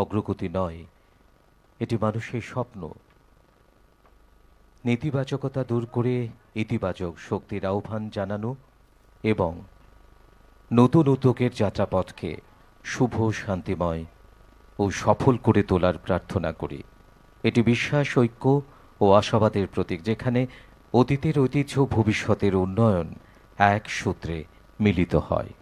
অগ্রগতি নয়, এটি মানুষের স্বপ্ন। নেতিবাচকতা দূর করে ইতিবাচক শক্তির আহ্বান জানানো এবং নতুন উদ্যোগের যাত্রাপথকে শুভ, শান্তিময় ও সফল করে তোলার প্রার্থনা করি। এটি বিশ্বাস, ঐক্য ও আশাবাদের প্রতীক, যেখানে অতীতের ঐতিহ্য ভবিষ্যতের উন্নয়ন এক সূত্রে মিলিত হয়।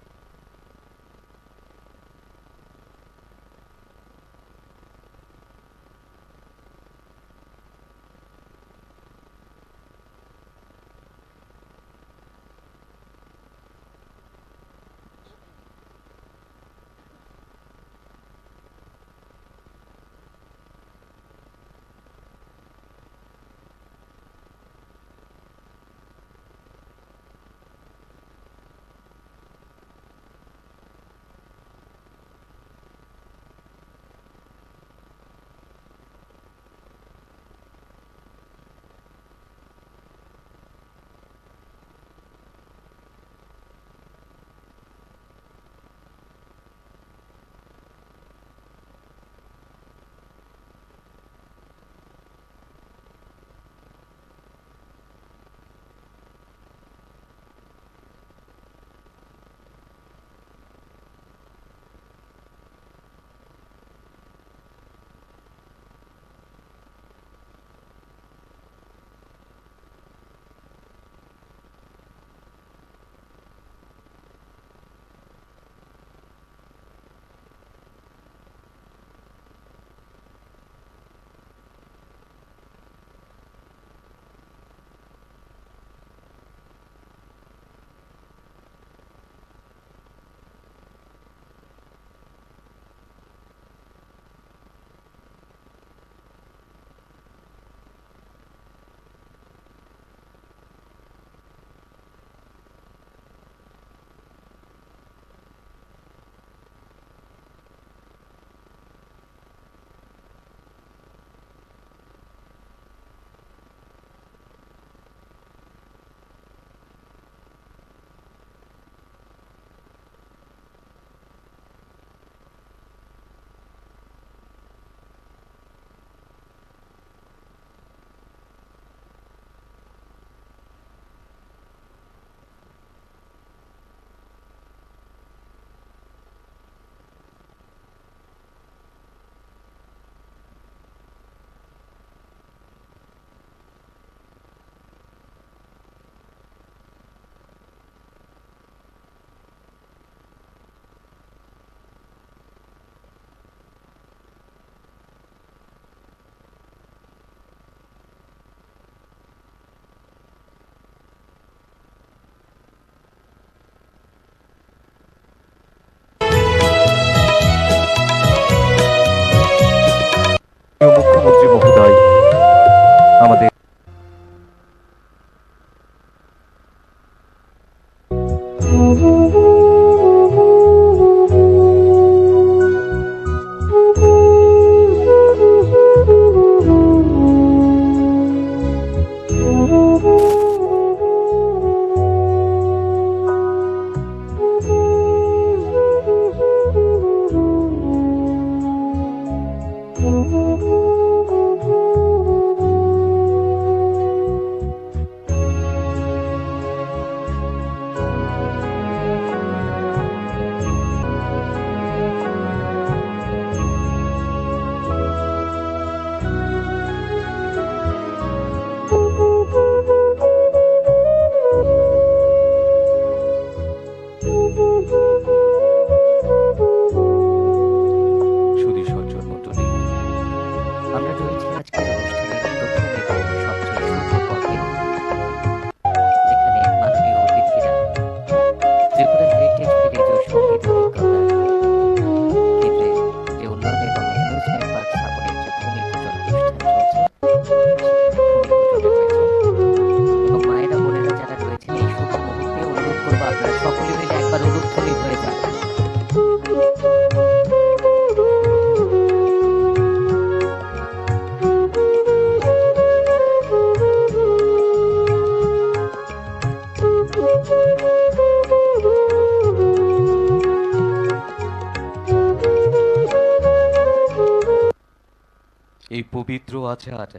এই পবিত্র আচার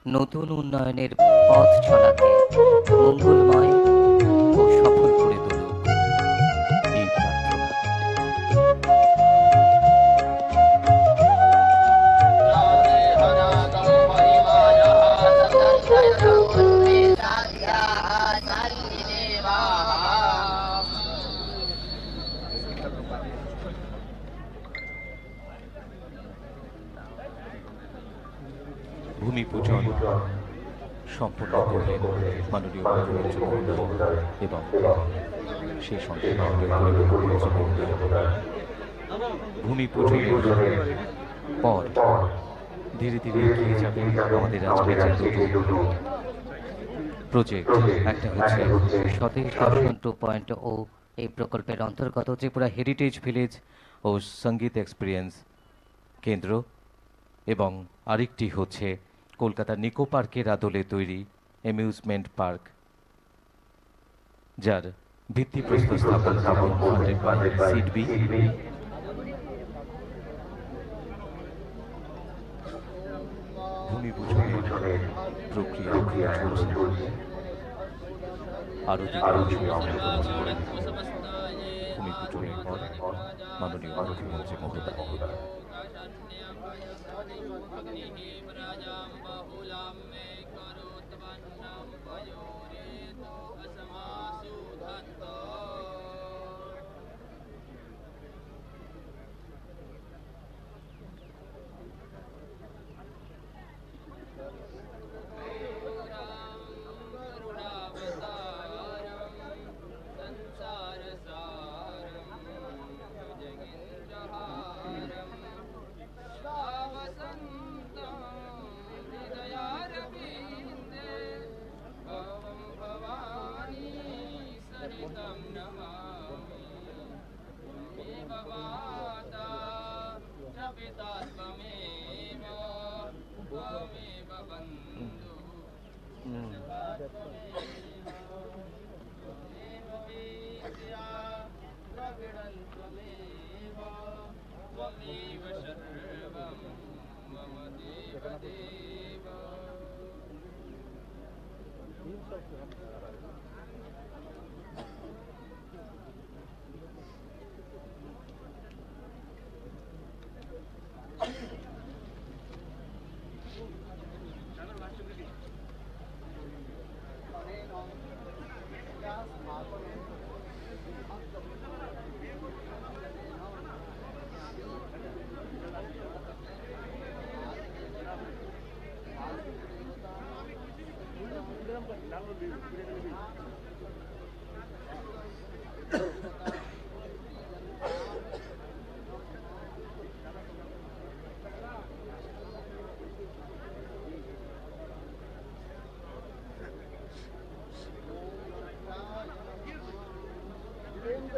নতুন উন্নয়নের পথ চলাকে মঙ্গলময় ও সফল করে তুলুক এই প্রার্থনা। ভূমি পূজন সম্পন্ন করলেন মাননীয় মুখ্যমন্ত্রী মহোদয় এবং সেই সঙ্গে মাননীয় পরিবহন মন্ত্রী মহোদয়। ভূমি পূজনের পর ধীরে ধীরে এগিয়ে যাবেন আমাদের আজকের যে দুটো প্রজেক্ট। একটা হচ্ছে স্বদেশ দর্শন 2.0 এই প্রকল্পের অন্তর্গত ত্রিপুরা হেরিটেজ ভিলেজ ও সঙ্গীত এক্সপিরিয়েন্স কেন্দ্র, এবং আরেকটি হচ্ছে কলকাতা নিকো পার্কের আদলে তৈরি অ্যামিউজমেন্ট পার্ক, যার ভিত্তিপ্রস্তর স্থাপন ফান্ডেড বাই সিডবি। ভূমি পূজনের প্রক্রিয়া চলছে। আরতি ভূমি পূজনের পর মাননীয় মুখ্যমন্ত্রী মহোদয়।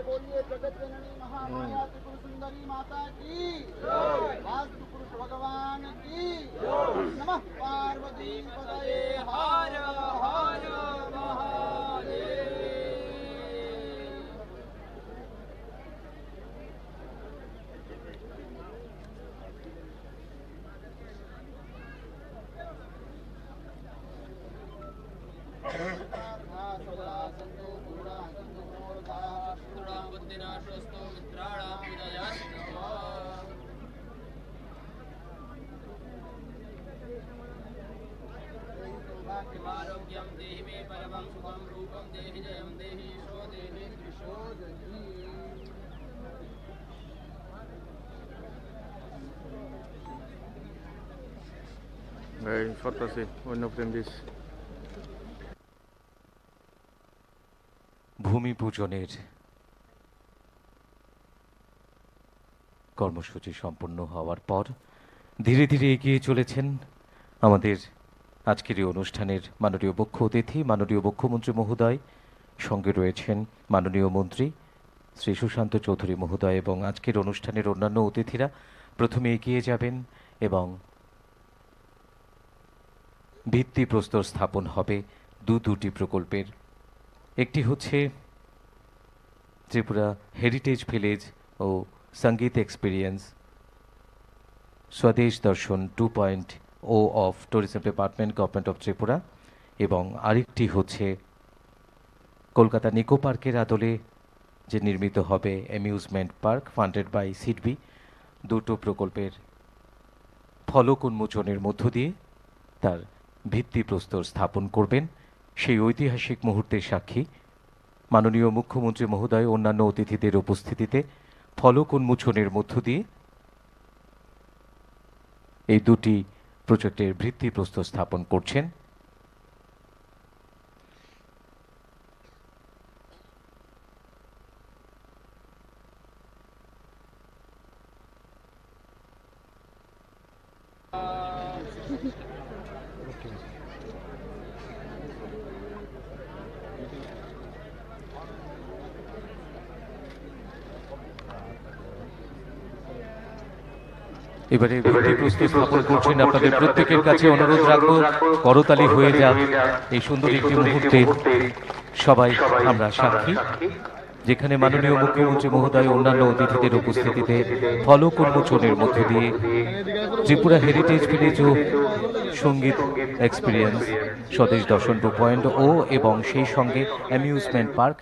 बोलिए जगत जननी महामाया त्रिपुर सुंदरी माता की वास्तु पुरुष भगवान की नमः पार्वती पतये हर हर महादेव। आरोग्यम देहि मे परमं सुखं रूपं देहि जयं देहि शो देहि दृशो जहि। Very fantastic, one of them this. ভূমি পূজনের কর্মসূচি সম্পন্ন হওয়ার পর ধীরে ধীরে এগিয়ে চলেছেন আমাদের আজকের এই অনুষ্ঠানের মাননীয় মুখ্য অতিথি মাননীয় মুখ্যমন্ত্রী মহোদয়। সঙ্গে রয়েছেন মাননীয় মন্ত্রী শ্রী সুশান্ত চৌধুরী মহোদয় এবং আজকের অনুষ্ঠানের অন্যান্য অতিথিরা। প্রথমে এগিয়ে যাবেন এবং ভিত্তিপ্রস্তর স্থাপন হবে দুটি প্রকল্পের। একটি হচ্ছে ত্রিপুরা হেরিটেজ ভিলেজ ও সঙ্গীত এক্সপিরিয়েন্স স্বদেশ দর্শন ও of tourism department government of Tripura এবং আরেকটি হচ্ছে কলকাতা নিকো পার্কের আদলে যে নির্মিত হবে amusement park funded by SIDBI. দুটো প্রকল্পের ফলক উন্মোচনের মধ্য দিয়ে তার ভিত্তিপ্রস্তর স্থাপন করবেন সেই ঐতিহাসিক মুহূর্তের সাক্ষী মাননীয় মুখ্যমন্ত্রী মহোদয় অন্যান্য অতিথিদের উপস্থিতিতে ফলক উন্মোচনের মধ্য দিয়ে এই দুটি প্রজেক্টের ভিত্তিপ্রস্তর স্থাপন করছেন। এবারে ভিত্তিপ্রস্তর স্থাপন করছেন আপনাদের প্রত্যেকের কাছে অনুরোধ রাখবো করতালি হয়ে যাক এই সুন্দর একটি মুহূর্তে সবাই আমরা সাক্ষী যেখানে মাননীয় মুখ্যমন্ত্রী মহোদয় অন্যান্য অতিথিদের উপস্থিতিতে ফলক উন্মোচনের মধ্য দিয়ে ত্রিপুরা হেরিটেজ ভিলেজ ও সঙ্গীত এক্সপিরিয়েন্স স্বদেশ দর্শন 2.0 এবং সেই সঙ্গে অ্যামিউজমেন্ট পার্ক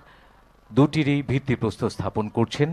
দুটিরই ভিত্তিপ্রস্তর স্থাপন করছেন।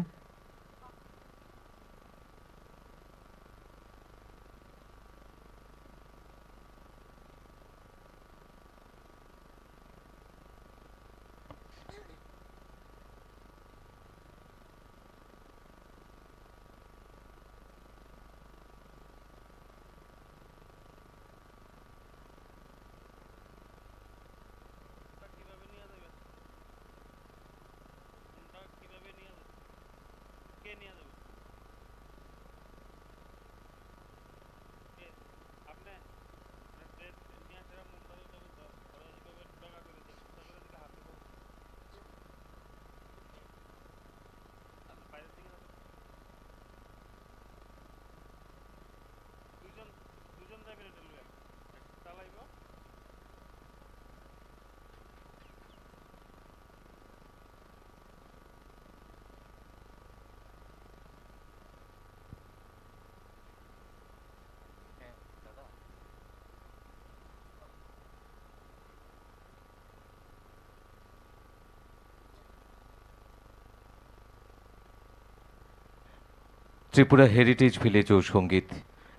ত্রিপুরা হেরিটেজ ভিলেজ ও সঙ্গীত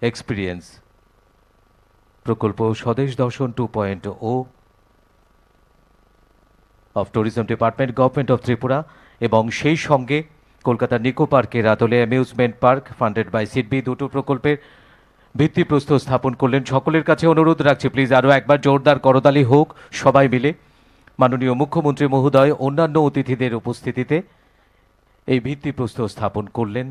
এক্সপিরিয়েন্স প্রকল্প Swadesh Darshan 2.0 of tourism department government of Tripura এবং সেই সঙ্গে কলকাতা নিকো পার্কের আদলে amusement park funded by SIDBI দুটো প্রকল্পের ভিত্তিপ্রস্তর স্থাপন করলেন। সকলের কাছে অনুরোধ রাখছি প্লিজ আরও একবার জোরদার করতালি হোক সবাই মিলে মাননীয় মুখ্যমন্ত্রী মহোদয় অন্যান্য অতিথিদের উপস্থিতিতে এই ভিত্তিপ্রস্তর স্থাপন করলেন।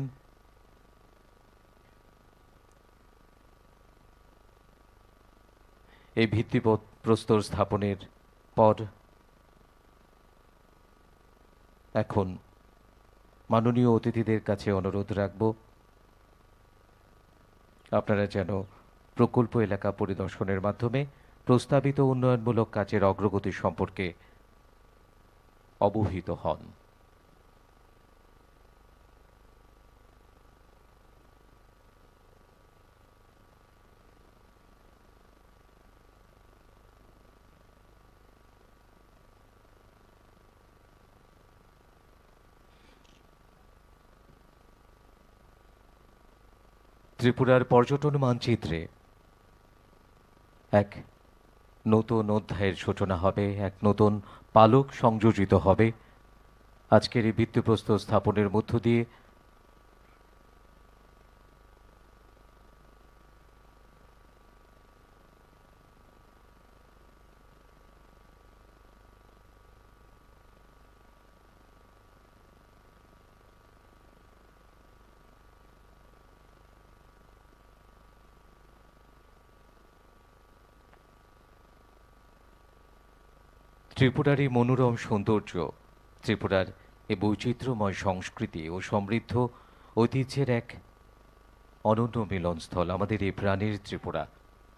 এই ভিত্তিপ্রস্তর স্থাপনের পর এখন মাননীয় অতিথিদের কাছে অনুরোধ রাখব আপনারা যেন প্রকল্প এলাকা পরিদর্শনের মাধ্যমে প্রস্তাবিত উন্নয়নমূলক কাজের অগ্রগতি সম্পর্কে অবহিত হন। ত্রিপুরার পর্যটন মানচিত্রে এক নতুন অধ্যায়ের সূচনা হবে, এক নতুন পালক সংযোজিত হবে আজকের এই ভিত্তিপ্রস্তর স্থাপনের মধ্য দিয়ে। ত্রিপুরার এই মনোরম সৌন্দর্য, ত্রিপুরার এই বৈচিত্র্যময় সংস্কৃতি ও সমৃদ্ধ ঐতিহ্যের এক অনন্য মিলনস্থল আমাদের এই প্রাণের ত্রিপুরা,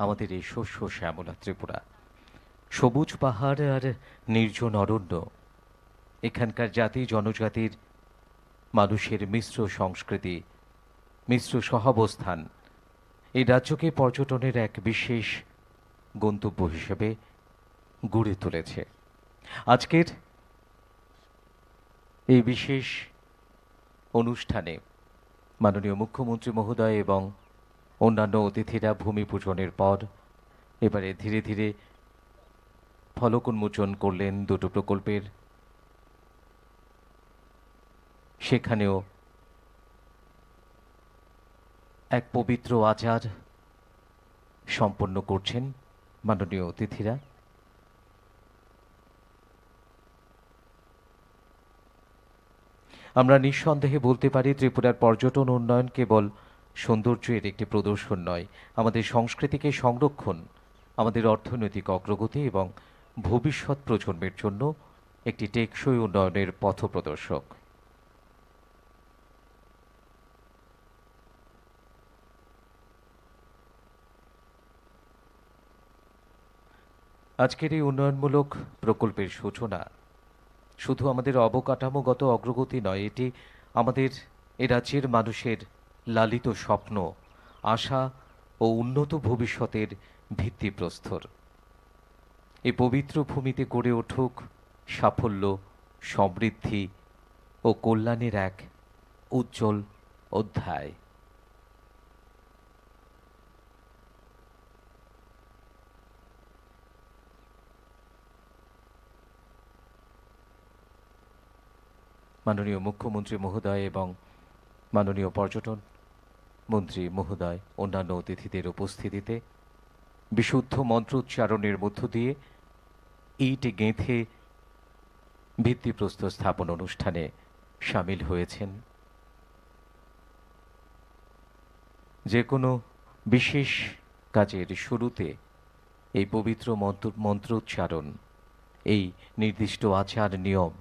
আমাদের এই শস্য শ্যামলা ত্রিপুরা। সবুজ পাহাড় আর নির্জন অরণ্য, এখানকার জাতি জনজাতির মানুষের মিশ্র সংস্কৃতি, মিশ্র সহাবস্থান, এই রাজ্যকে পর্যটনের এক বিশেষ গন্তব্য হিসেবে গড়ে তুলেছে। আজকের এই বিশেষ অনুষ্ঠানে মাননীয় মুখ্যমন্ত্রী মহোদয় এবং অন্যান্য অতিথিরা ভূমি পূজনের পর এবারে ধীরে ধীরে ফলক উন্মোচন করলেন দুটো প্রকল্পের। সেখানেও এক পবিত্র আচার সম্পন্ন করছেন মাননীয় অতিথিরা। আমরা নিঃসন্দেহে বলতে পারি ত্রিপুরার পর্যটন উন্নয়ন কেবল সৌন্দর্যের একটি প্রদর্শন নয়, আমাদের সংস্কৃতিকে সংরক্ষণ, আমাদের অর্থনৈতিক অগ্রগতি এবং ভবিষ্যৎ প্রজন্মের জন্য একটি টেকসই উন্নয়নের পথপ্রদর্শক। আজকের এই উন্নয়নমূলক প্রকল্পের সূচনা শুধু আমাদের অবকাঠামোগত অগ্রগতি নয়, এটি আমাদের এ রাজ্যের মানুষের লালিত স্বপ্ন, আশা ও উন্নত ভবিষ্যতের ভিত্তিপ্রস্তর। এই পবিত্র ভূমিতে গড়ে উঠুক সাফল্য, সমৃদ্ধি ও কল্যাণের এক উজ্জ্বল অধ্যায়। মাননীয় মুখ্যমন্ত্রী মহোদয় এবং মাননীয় পর্যটন মন্ত্রী মহোদয় অন্যান্য অতিথিদের উপস্থিতিতে বিশুদ্ধ মন্ত্রোচ্চারণের মধ্য দিয়ে ইট গেঁথে ভিত্তিপ্রস্তর স্থাপন অনুষ্ঠানে সামিল হয়েছেন। যে কোনো বিশেষ কাজের শুরুতে এই পবিত্র মন্ত্রোচ্চারণ, এই নির্দিষ্ট আচার নিয়ম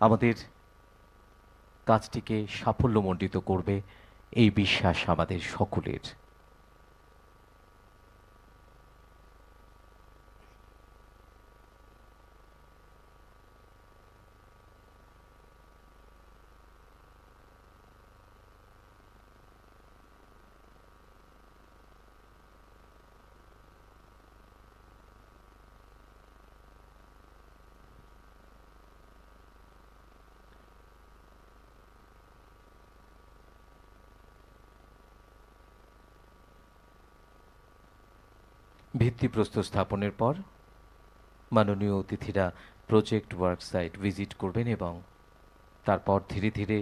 আমাদের কাজটিকে সাফল্যমণ্ডিত করবে, এই বিশ্বাস আমাদের সকলের। ভিত্তিপ্রস্তর স্থাপনের পর মাননীয় অতিথিরা প্রজেক্ট ওয়ার্ক সাইট ভিজিট করবেন এবং তারপর ধীরে ধীরে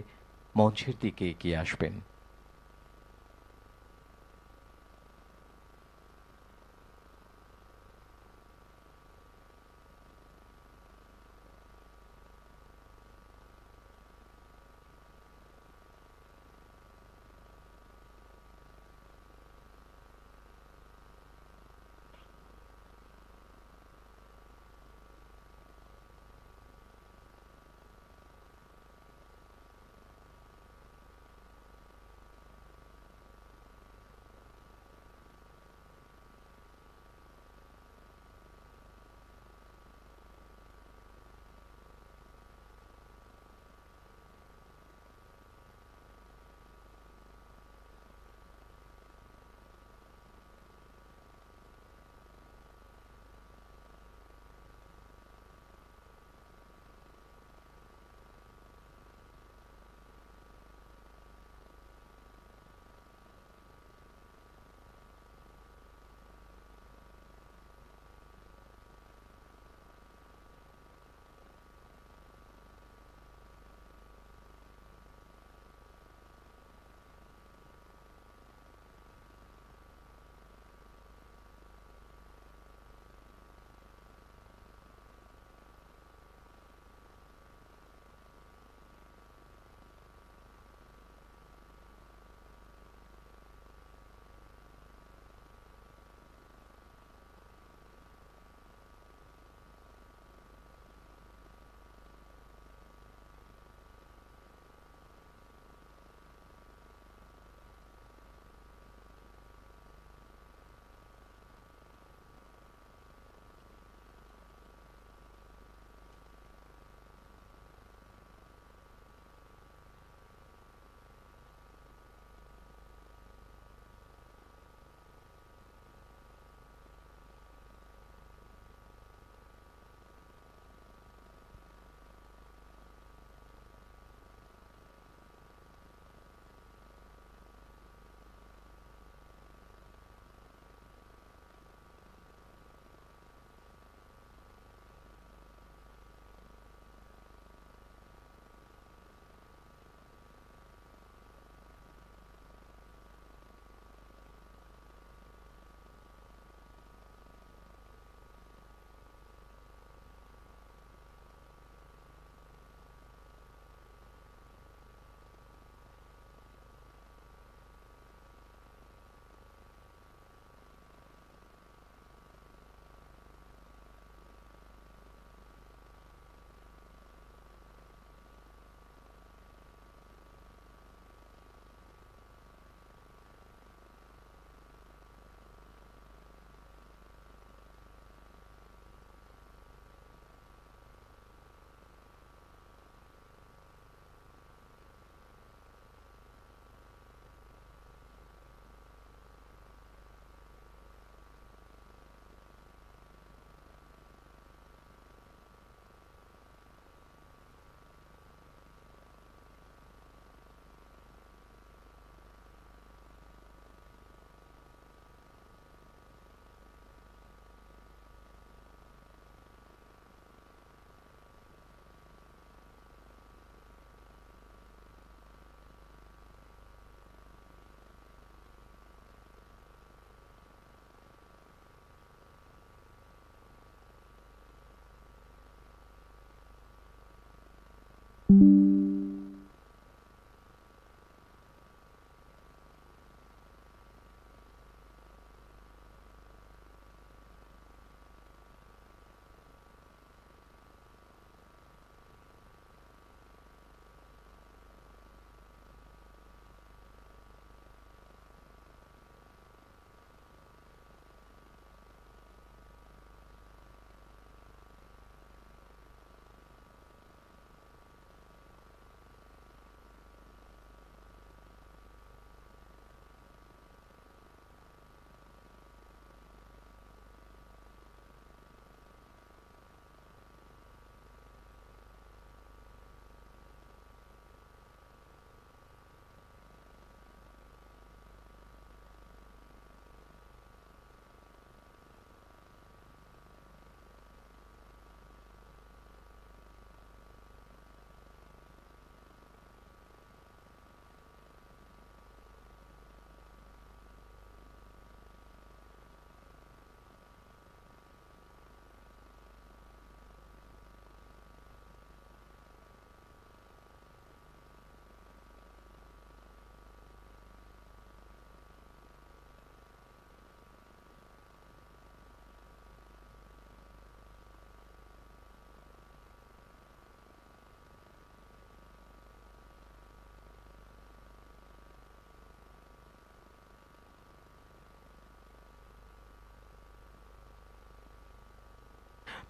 মঞ্চের দিকে এগিয়ে আসবেন।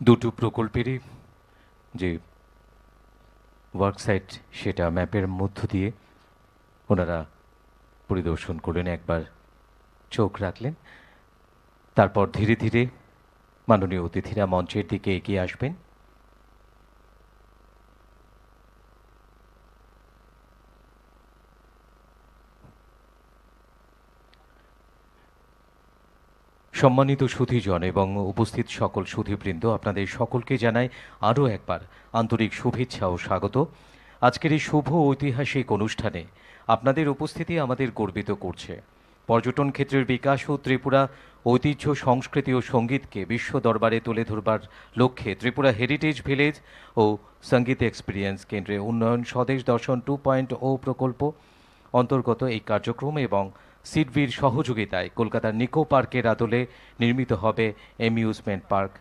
দুটো প্রকল্পেরই যে ওয়ার্কসাইট সেটা ম্যাপের মধ্য দিয়ে ওনারা পরিদর্শন করলেন, একবার চোখ রাখলেন, তারপর ধীরে ধীরে মাননীয় অতিথিরা মঞ্চের দিকে এগিয়ে আসবেন। সম্মানিত সুধীজন এবং উপস্থিত সকল সুধীবৃন্দ, আপনাদের সকলকে জানাই আরও একবার আন্তরিক শুভেচ্ছা ও স্বাগত। আজকের এই শুভ ঐতিহাসিক অনুষ্ঠানে আপনাদের উপস্থিতি আমাদের গর্বিত করছে। পর্যটন ক্ষেত্রের বিকাশ ও ত্রিপুরা ঐতিহ্য, সংস্কৃতি ও সঙ্গীতকে বিশ্ব দরবারে তুলে ধরবার লক্ষ্যে ত্রিপুরা হেরিটেজ ভিলেজ ও সঙ্গীত এক্সপিরিয়েন্স কেন্দ্রে উন্নয়ন স্বদেশ দর্শন 2.0 প্রকল্প অন্তর্গত এই কার্যক্রম এবং সিডবির সহযোগিতায় কলকাতার নিকো পার্কের আদলে নির্মিত হবে অ্যামিউজমেন্ট পার্ক,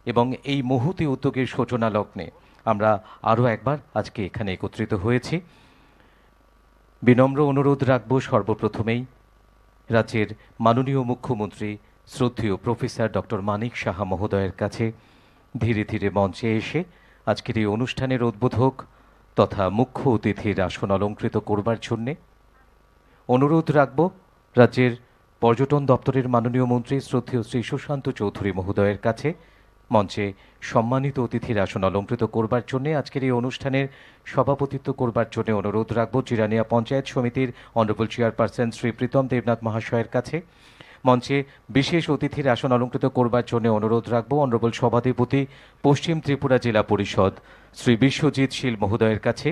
এবং এই মহতী উদ্যোগের সূচনা লগ্নে আমরা আরও একবার আজকে এখানে একত্রিত হয়েছি। বিনম্র অনুরোধ রাখব সর্বপ্রথমেই রাজ্যের মাননীয় মুখ্যমন্ত্রী শ্রদ্ধেয় প্রফেসর ডক্টর মানিক সাহা মহোদয়ের কাছে ধীরে ধীরে মঞ্চে এসে আজকের এই অনুষ্ঠানের উদ্বোধক তথা মুখ্য অতিথির আসন অলঙ্কৃত করবার জন্যে অনুরোধ রাখব রাজ্যের পর্যটন দপ্তরের মাননীয় মন্ত্রী শ্রদ্ধেয় শ্রী সুশান্ত চৌধুরী মহোদয়ের কাছে মঞ্চে সম্মানিত অতিথির আসন অলঙ্কৃত করবার জন্যে আজকের এই অনুষ্ঠানের সভাপতিত্ব করবার জন্য অনুরোধ রাখব জিরানিয়া পঞ্চায়েত সমিতির অনারেবল চেয়ারপারসন শ্রী প্রীতম দেবনাথ মহাশয়ের কাছে। মঞ্চে বিশেষ অতিথির আসন অলঙ্কৃত করবার জন্য অনুরোধ রাখব অনারেবল সভাধিপতি পশ্চিম ত্রিপুরা জেলা পরিষদ শ্রী বিশ্বজিৎ শীল মহোদয়ের কাছে।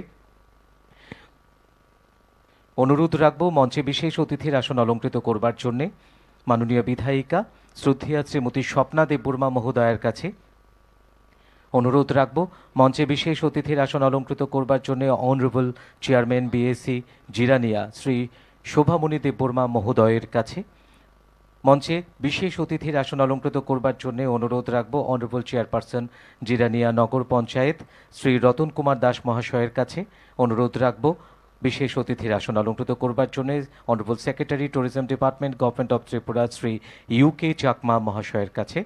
অনুরোধ রাখব মঞ্চে বিশেষ অতিথির আসন অলঙ্কৃত করবার জন্য মাননীয় বিধায়িকা শ্রদ্ধেয়া শ্রীমতী স্বপ্না দেববর্মা মহোদয়ের কাছে। অনুরোধ রাখব মঞ্চে বিশেষ অতিথির আসন অলঙ্কৃত করবার জন্য honourable chairman BSC Jirania Shri Shobhamani Debbarma মহোদয়ের কাছে। মঞ্চে বিশেষ অতিথির আসন অলঙ্কৃত করবার জন্য অনুরোধ রাখব অনারেবল চেয়ারপারসন জিরানিয়া নগর পঞ্চায়েত শ্রী রতন কুমার দাস মহাশয়ের কাছে। অনুরোধ রাখব বিশেষ অতিথির আসন অলঙ্কৃত করবার জন্য honourable secretary tourism department government of Tripura Shri UK Chakma মহাশয়ের কাছে।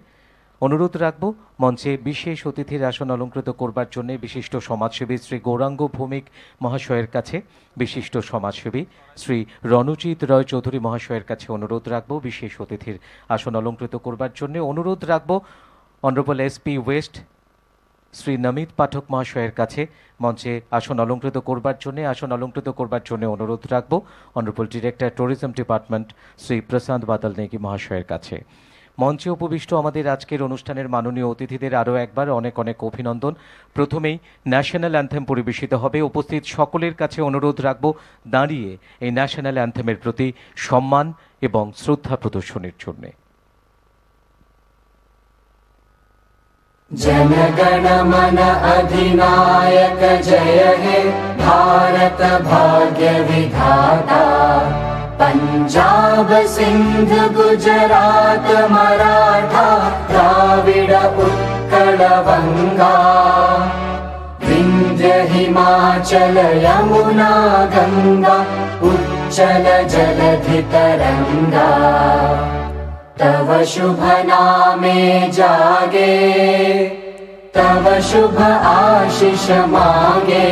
অনুরোধ রাখব মঞ্চে বিশেষ অতিথির আসন অলঙ্কৃত করবার জন্য বিশিষ্ট সমাজসেবী শ্রী গৌরাঙ্গ ভৌমিক মহাশয়ের কাছে। বিশিষ্ট সমাজসেবী শ্রী রণজিৎ রয় চৌধুরী মহাশয়ের কাছে অনুরোধ রাখব বিশেষ অতিথির আসন অলঙ্কৃত করবার জন্য। অনুরোধ রাখব honourable SP west Shri Namit Pathak মহাশয়ের কাছে মঞ্চে আসন অলঙ্কৃত করবার জন্য অনুরোধ রাখব honourable director tourism department Shri Prashant Badal Negi মহাশয়ের কাছে। মঞ্চে উপবিষ্ট আমাদের আজকের অনুষ্ঠানের মাননীয় অতিথিদের আরও একবার অনেক অনেক অভিনন্দন। প্রথমেই ন্যাশনাল অ্যান্থেম পরিবেশিত হবে। উপস্থিত সকলের কাছে অনুরোধ রাখব দাঁড়িয়ে এই ন্যাশনাল অ্যান্থেমের প্রতি সম্মান এবং শ্রদ্ধা প্রদর্শনের জন্যে। जनगण मन अधिनायक जय हे भारत भाग्य विधाता। पंजाब सिंध गुजरात मराठा द्राविड उत्कल बंगा। विंध्य हिमाचल यमुना गंगा उच्चल जलधि तरंगा। तव शुभ नामे जागे तव शुभ आशीष मांगे।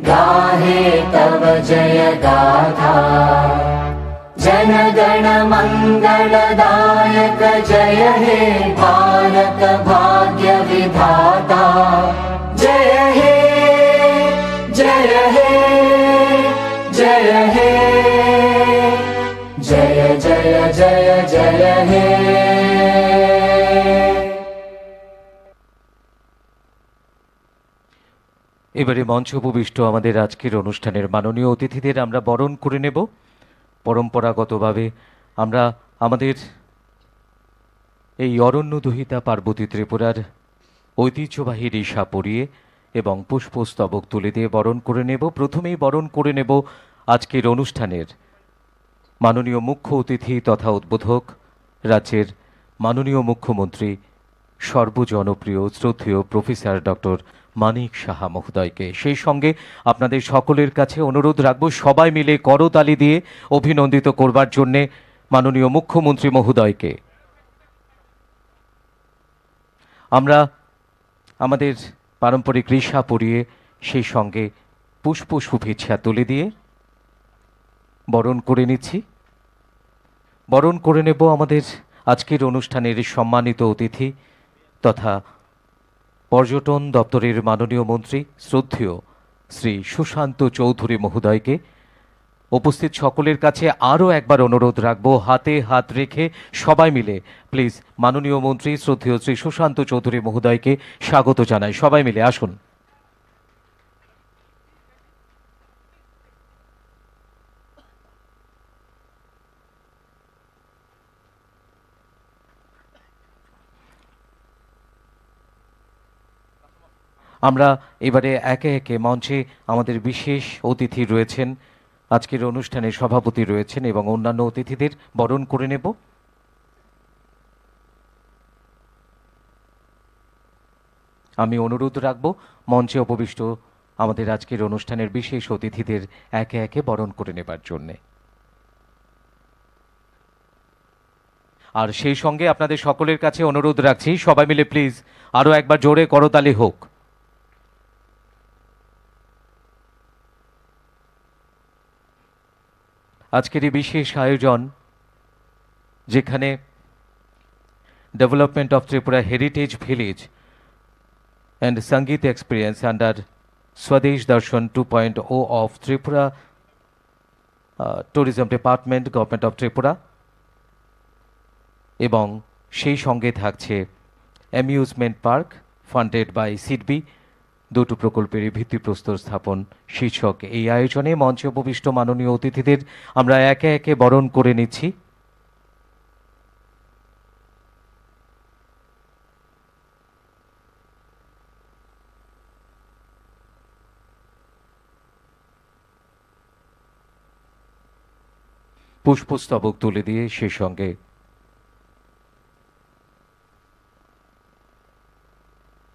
गाहे तव जय गाथा जनगण मंगलदायक जय हे भारत भाग्य विधाता। जय हे जय हे जय हे जय जय जय जय हे। এবারে মঞ্চে উপবিষ্ট আমাদের আজকের অনুষ্ঠানের মাননীয় অতিথিদের আমরা বরণ করে নেব। পরম্পরাগতভাবে আমরা আমাদের এই অরণ্য দুহিতা পার্বতী ত্রিপুরার ঐতিহ্যবাহী রিসা পরিয়ে এবং পুষ্পস্তবক তুলে দিয়ে বরণ করে নেব। প্রথমেই বরণ করে নেব আজকের অনুষ্ঠানের মাননীয় মুখ্য অতিথি তথা উদ্বোধক রাজ্যের মাননীয় মুখ্যমন্ত্রী সর্বজনপ্রিয় শ্রদ্ধেয় প্রফেসর ডক্টর মানিক সাহা মহোদয়কে। সেই সঙ্গে আপনাদের সকলের কাছে অনুরোধ রাখব সবাই মিলে করতালি দিয়ে অভিনন্দিত করবার জন্যে মাননীয় মুখ্যমন্ত্রী মহোদয়কে। আমরা আমাদের পারম্পরিক রিসা পরিয়ে সেই সঙ্গে পুষ্প শুভেচ্ছা তুলে দিয়ে বরণ করে নিচ্ছি। বরণ করে নেব আমাদের আজকের অনুষ্ঠানের সম্মানিত অতিথি তথা পর্যটন দপ্তরের মাননীয় মন্ত্রী শ্রদ্ধেয় শ্রী সুশান্ত চৌধুরী মহোদয়কে। উপস্থিত সকলের কাছে আরও একবার অনুরোধ রাখবো হাতে হাত রেখে সবাই মিলে প্লিজ মাননীয় মন্ত্রী শ্রদ্ধেয় শ্রী সুশান্ত চৌধুরী মহোদয়কে স্বাগত জানাই। সবাই মিলে আসুন। আমরা এবারে একে একে মঞ্চে আমাদের বিশেষ অতিথি রয়েছেন, আজকের অনুষ্ঠানে সভাপতি রয়েছেন এবং অন্যান্য অতিথিদের বরণ করে নেব। আমি অনুরোধ রাখব মঞ্চে উপবিষ্ট আমাদের আজকের অনুষ্ঠানের বিশেষ অতিথিদের একে একে বরণ করে নেবার জন্যে। আর সেই সঙ্গে আপনাদের সকলের কাছে অনুরোধ রাখছি সবাই মিলে প্লিজ আরও একবার জোরে করতালি হোক। আজকের এই বিশেষ আয়োজন যেখানে development of Tripura heritage village and sangeet experience under Swadesh Darshan 2.0 of Tripura tourism department government of Tripura এবং সেই সঙ্গে থাকছে amusement park funded by SIDBI, দুটো প্রকল্পের ভিত্তিপ্রস্তর স্থাপন শীর্ষক এই আয়োজনে মঞ্চে উপবিষ্ট মাননীয় অতিথিদের আমরা একে একে বরণ করে নিচ্ছি। পুষ্পস্তবক তুলে দিয়ে সে সঙ্গে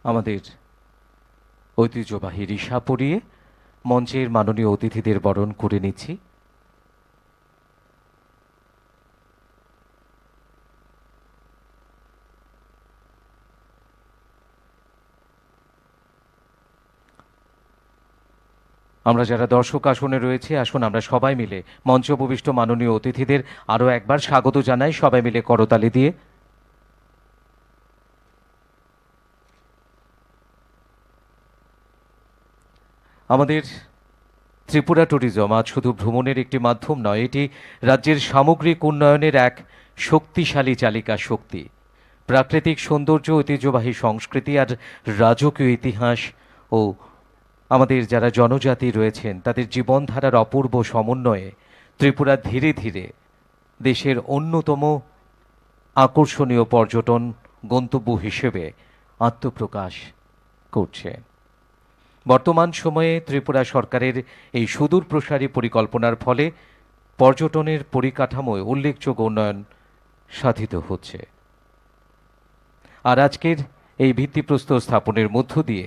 আমাদের ঐতিহ্যবাহী রিসা পরিয়ে মঞ্চের মাননীয় অতিথিদের বরণ করে নিচ্ছি। আমরা যারা দর্শক আসনে রয়েছে আসুন আমরা সবাই মিলে মঞ্চে উপবিষ্ট মাননীয় অতিথিদের আরও একবার স্বাগত জানাই সবাই মিলে করতালি দিয়ে। আমাদের ত্রিপুরা ট্যুরিজম আজ শুধু ভ্রমণের একটি মাধ্যম নয়, এটি রাজ্যের সামগ্রিক উন্নয়নের এক শক্তিশালী চালিকা শক্তি। প্রাকৃতিক সৌন্দর্য, ঐতিহ্যবাহী সংস্কৃতি আর রাজকীয় ইতিহাস ও আমাদের যারা জনজাতি রয়েছেন তাদের জীবনধারার অপূর্ব সমন্বয়ে ত্রিপুরা ধীরে ধীরে দেশের অন্যতম আকর্ষণীয় পর্যটন গন্তব্য হিসেবে আত্মপ্রকাশ করছে। বর্তমান সময়ে ত্রিপুরা সরকারের এই সুদূর প্রসারী পরিকল্পনার ফলে পর্যটনের পরিকাঠামোয় উল্লেখযোগ্য উন্নয়ন সাধিত হচ্ছে। আর আজকের এই ভিত্তিপ্রস্তর স্থাপনের মধ্য দিয়ে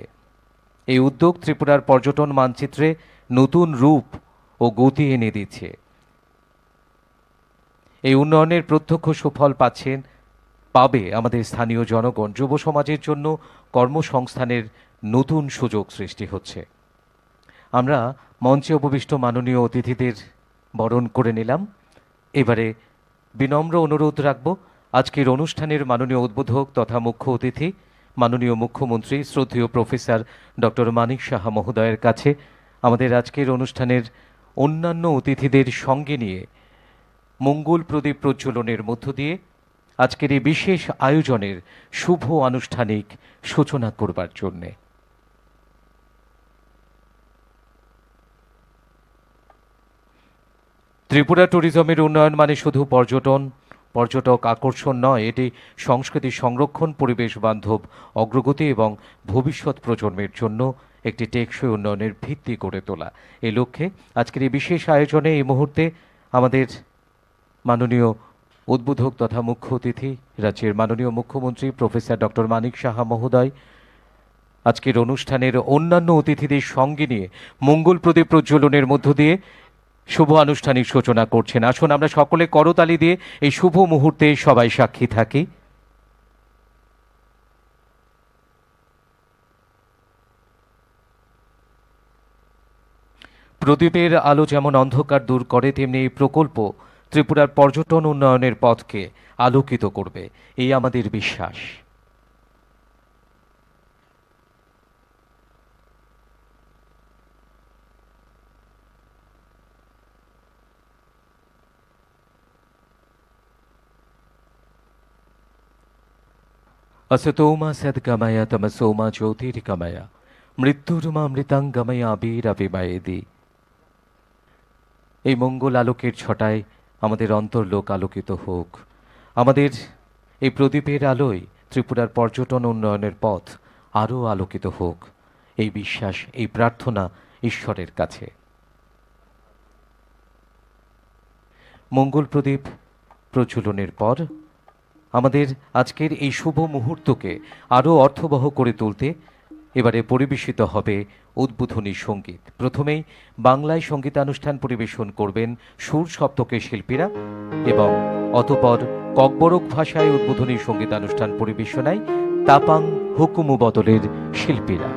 এই উদ্যোগ ত্রিপুরার পর্যটন মানচিত্রে নতুন রূপ ও গতি এনে দিচ্ছে। এই উন্নয়নের প্রত্যক্ষ সুফল পাবে আমাদের স্থানীয় জনগণ। যুব সমাজের জন্য কর্মসংস্থানের নতুন সুযোগ সৃষ্টি হচ্ছে। আমরা মঞ্চে উপবিষ্ট মাননীয় অতিথিদের বরণ করে নিলাম। এবারে বিনম্র অনুরোধ রাখব আজকের অনুষ্ঠানের মাননীয় উদ্বোধক তথা মুখ্য অতিথি মাননীয় মুখ্যমন্ত্রী শ্রদ্ধেয় প্রফেসর ডক্টর মানিক সাহা মহোদয়ের কাছে আমাদের আজকের অনুষ্ঠানের অন্যান্য অতিথিদের সঙ্গে নিয়ে মঙ্গল প্রদীপ প্রজ্বলনের মধ্য দিয়ে আজকের এই বিশেষ আয়োজনের শুভ আনুষ্ঠানিক সূচনা করবার জন্যে। ত্রিপুরা ট্যুরিজমের উন্নয়ন মানে শুধু পর্যটক আকর্ষণ নয়, এটি সংস্কৃতি সংরক্ষণ, পরিবেশ বান্ধব অগ্রগতি এবং ভবিষ্যৎ প্রজন্মের জন্য একটি টেকসই উন্নয়নের ভিত্তি গড়ে তোলা। এ লক্ষ্যে আজকের এই বিশেষ আয়োজনে এই মুহূর্তে আমাদের মাননীয় উদ্বোধক তথা মুখ্য অতিথি রাজ্যের মাননীয় মুখ্যমন্ত্রী প্রফেসর ডক্টর মানিক সাহা মহোদয় আজকের অনুষ্ঠানের অন্যান্য অতিথিদের সঙ্গে নিয়ে মঙ্গল প্রদীপ প্রজ্বলনের মধ্য দিয়ে শুভ আনুষ্ঠানিক সূচনা করছেন। আসুন আমরা সকলে করতালি দিয়ে এই শুভ মুহূর্তে সবাই সাক্ষী থাকি। প্রদীপের আলো যেমন অন্ধকার দূর করে, তেমনি এই প্রকল্প ত্রিপুরার পর্যটন উন্নয়নের পথকে আলোকিত করবে, এই আমাদের বিশ্বাস। असतो मा सद्गमय तमसो मा ज्योतिर्गमय মৃত্যুর্মা মৃতাঙ্গময় আবিরাবিমায়েদি। এই মঙ্গল আলোকের ছটায় আমাদের অন্তর্লোক আলোকিত হোক। আমাদের এই প্রদীপের আলোয় ত্রিপুরার পর্যটন উন্নয়নের পথ আরও আলোকিত হোক, এই বিশ্বাস, এই প্রার্থনা ঈশ্বরের কাছে। মঙ্গল প্রদীপ প্রজ্বলনের পর আমাদের আজকের এই শুভ মুহূর্তকে আরও অর্থবহ করে তুলতে এবারে পরিবেশিত হবে উদ্বোধনী সঙ্গীত। প্রথমেই বাংলায় সঙ্গীতানুষ্ঠান পরিবেশন করবেন সুর সপ্তকের শিল্পীরা এবং অতঃপর ককবরক ভাষায় উদ্বোধনী সঙ্গীতানুষ্ঠান পরিবেশনায় তাপাং হুকুমু বদলের শিল্পীরা।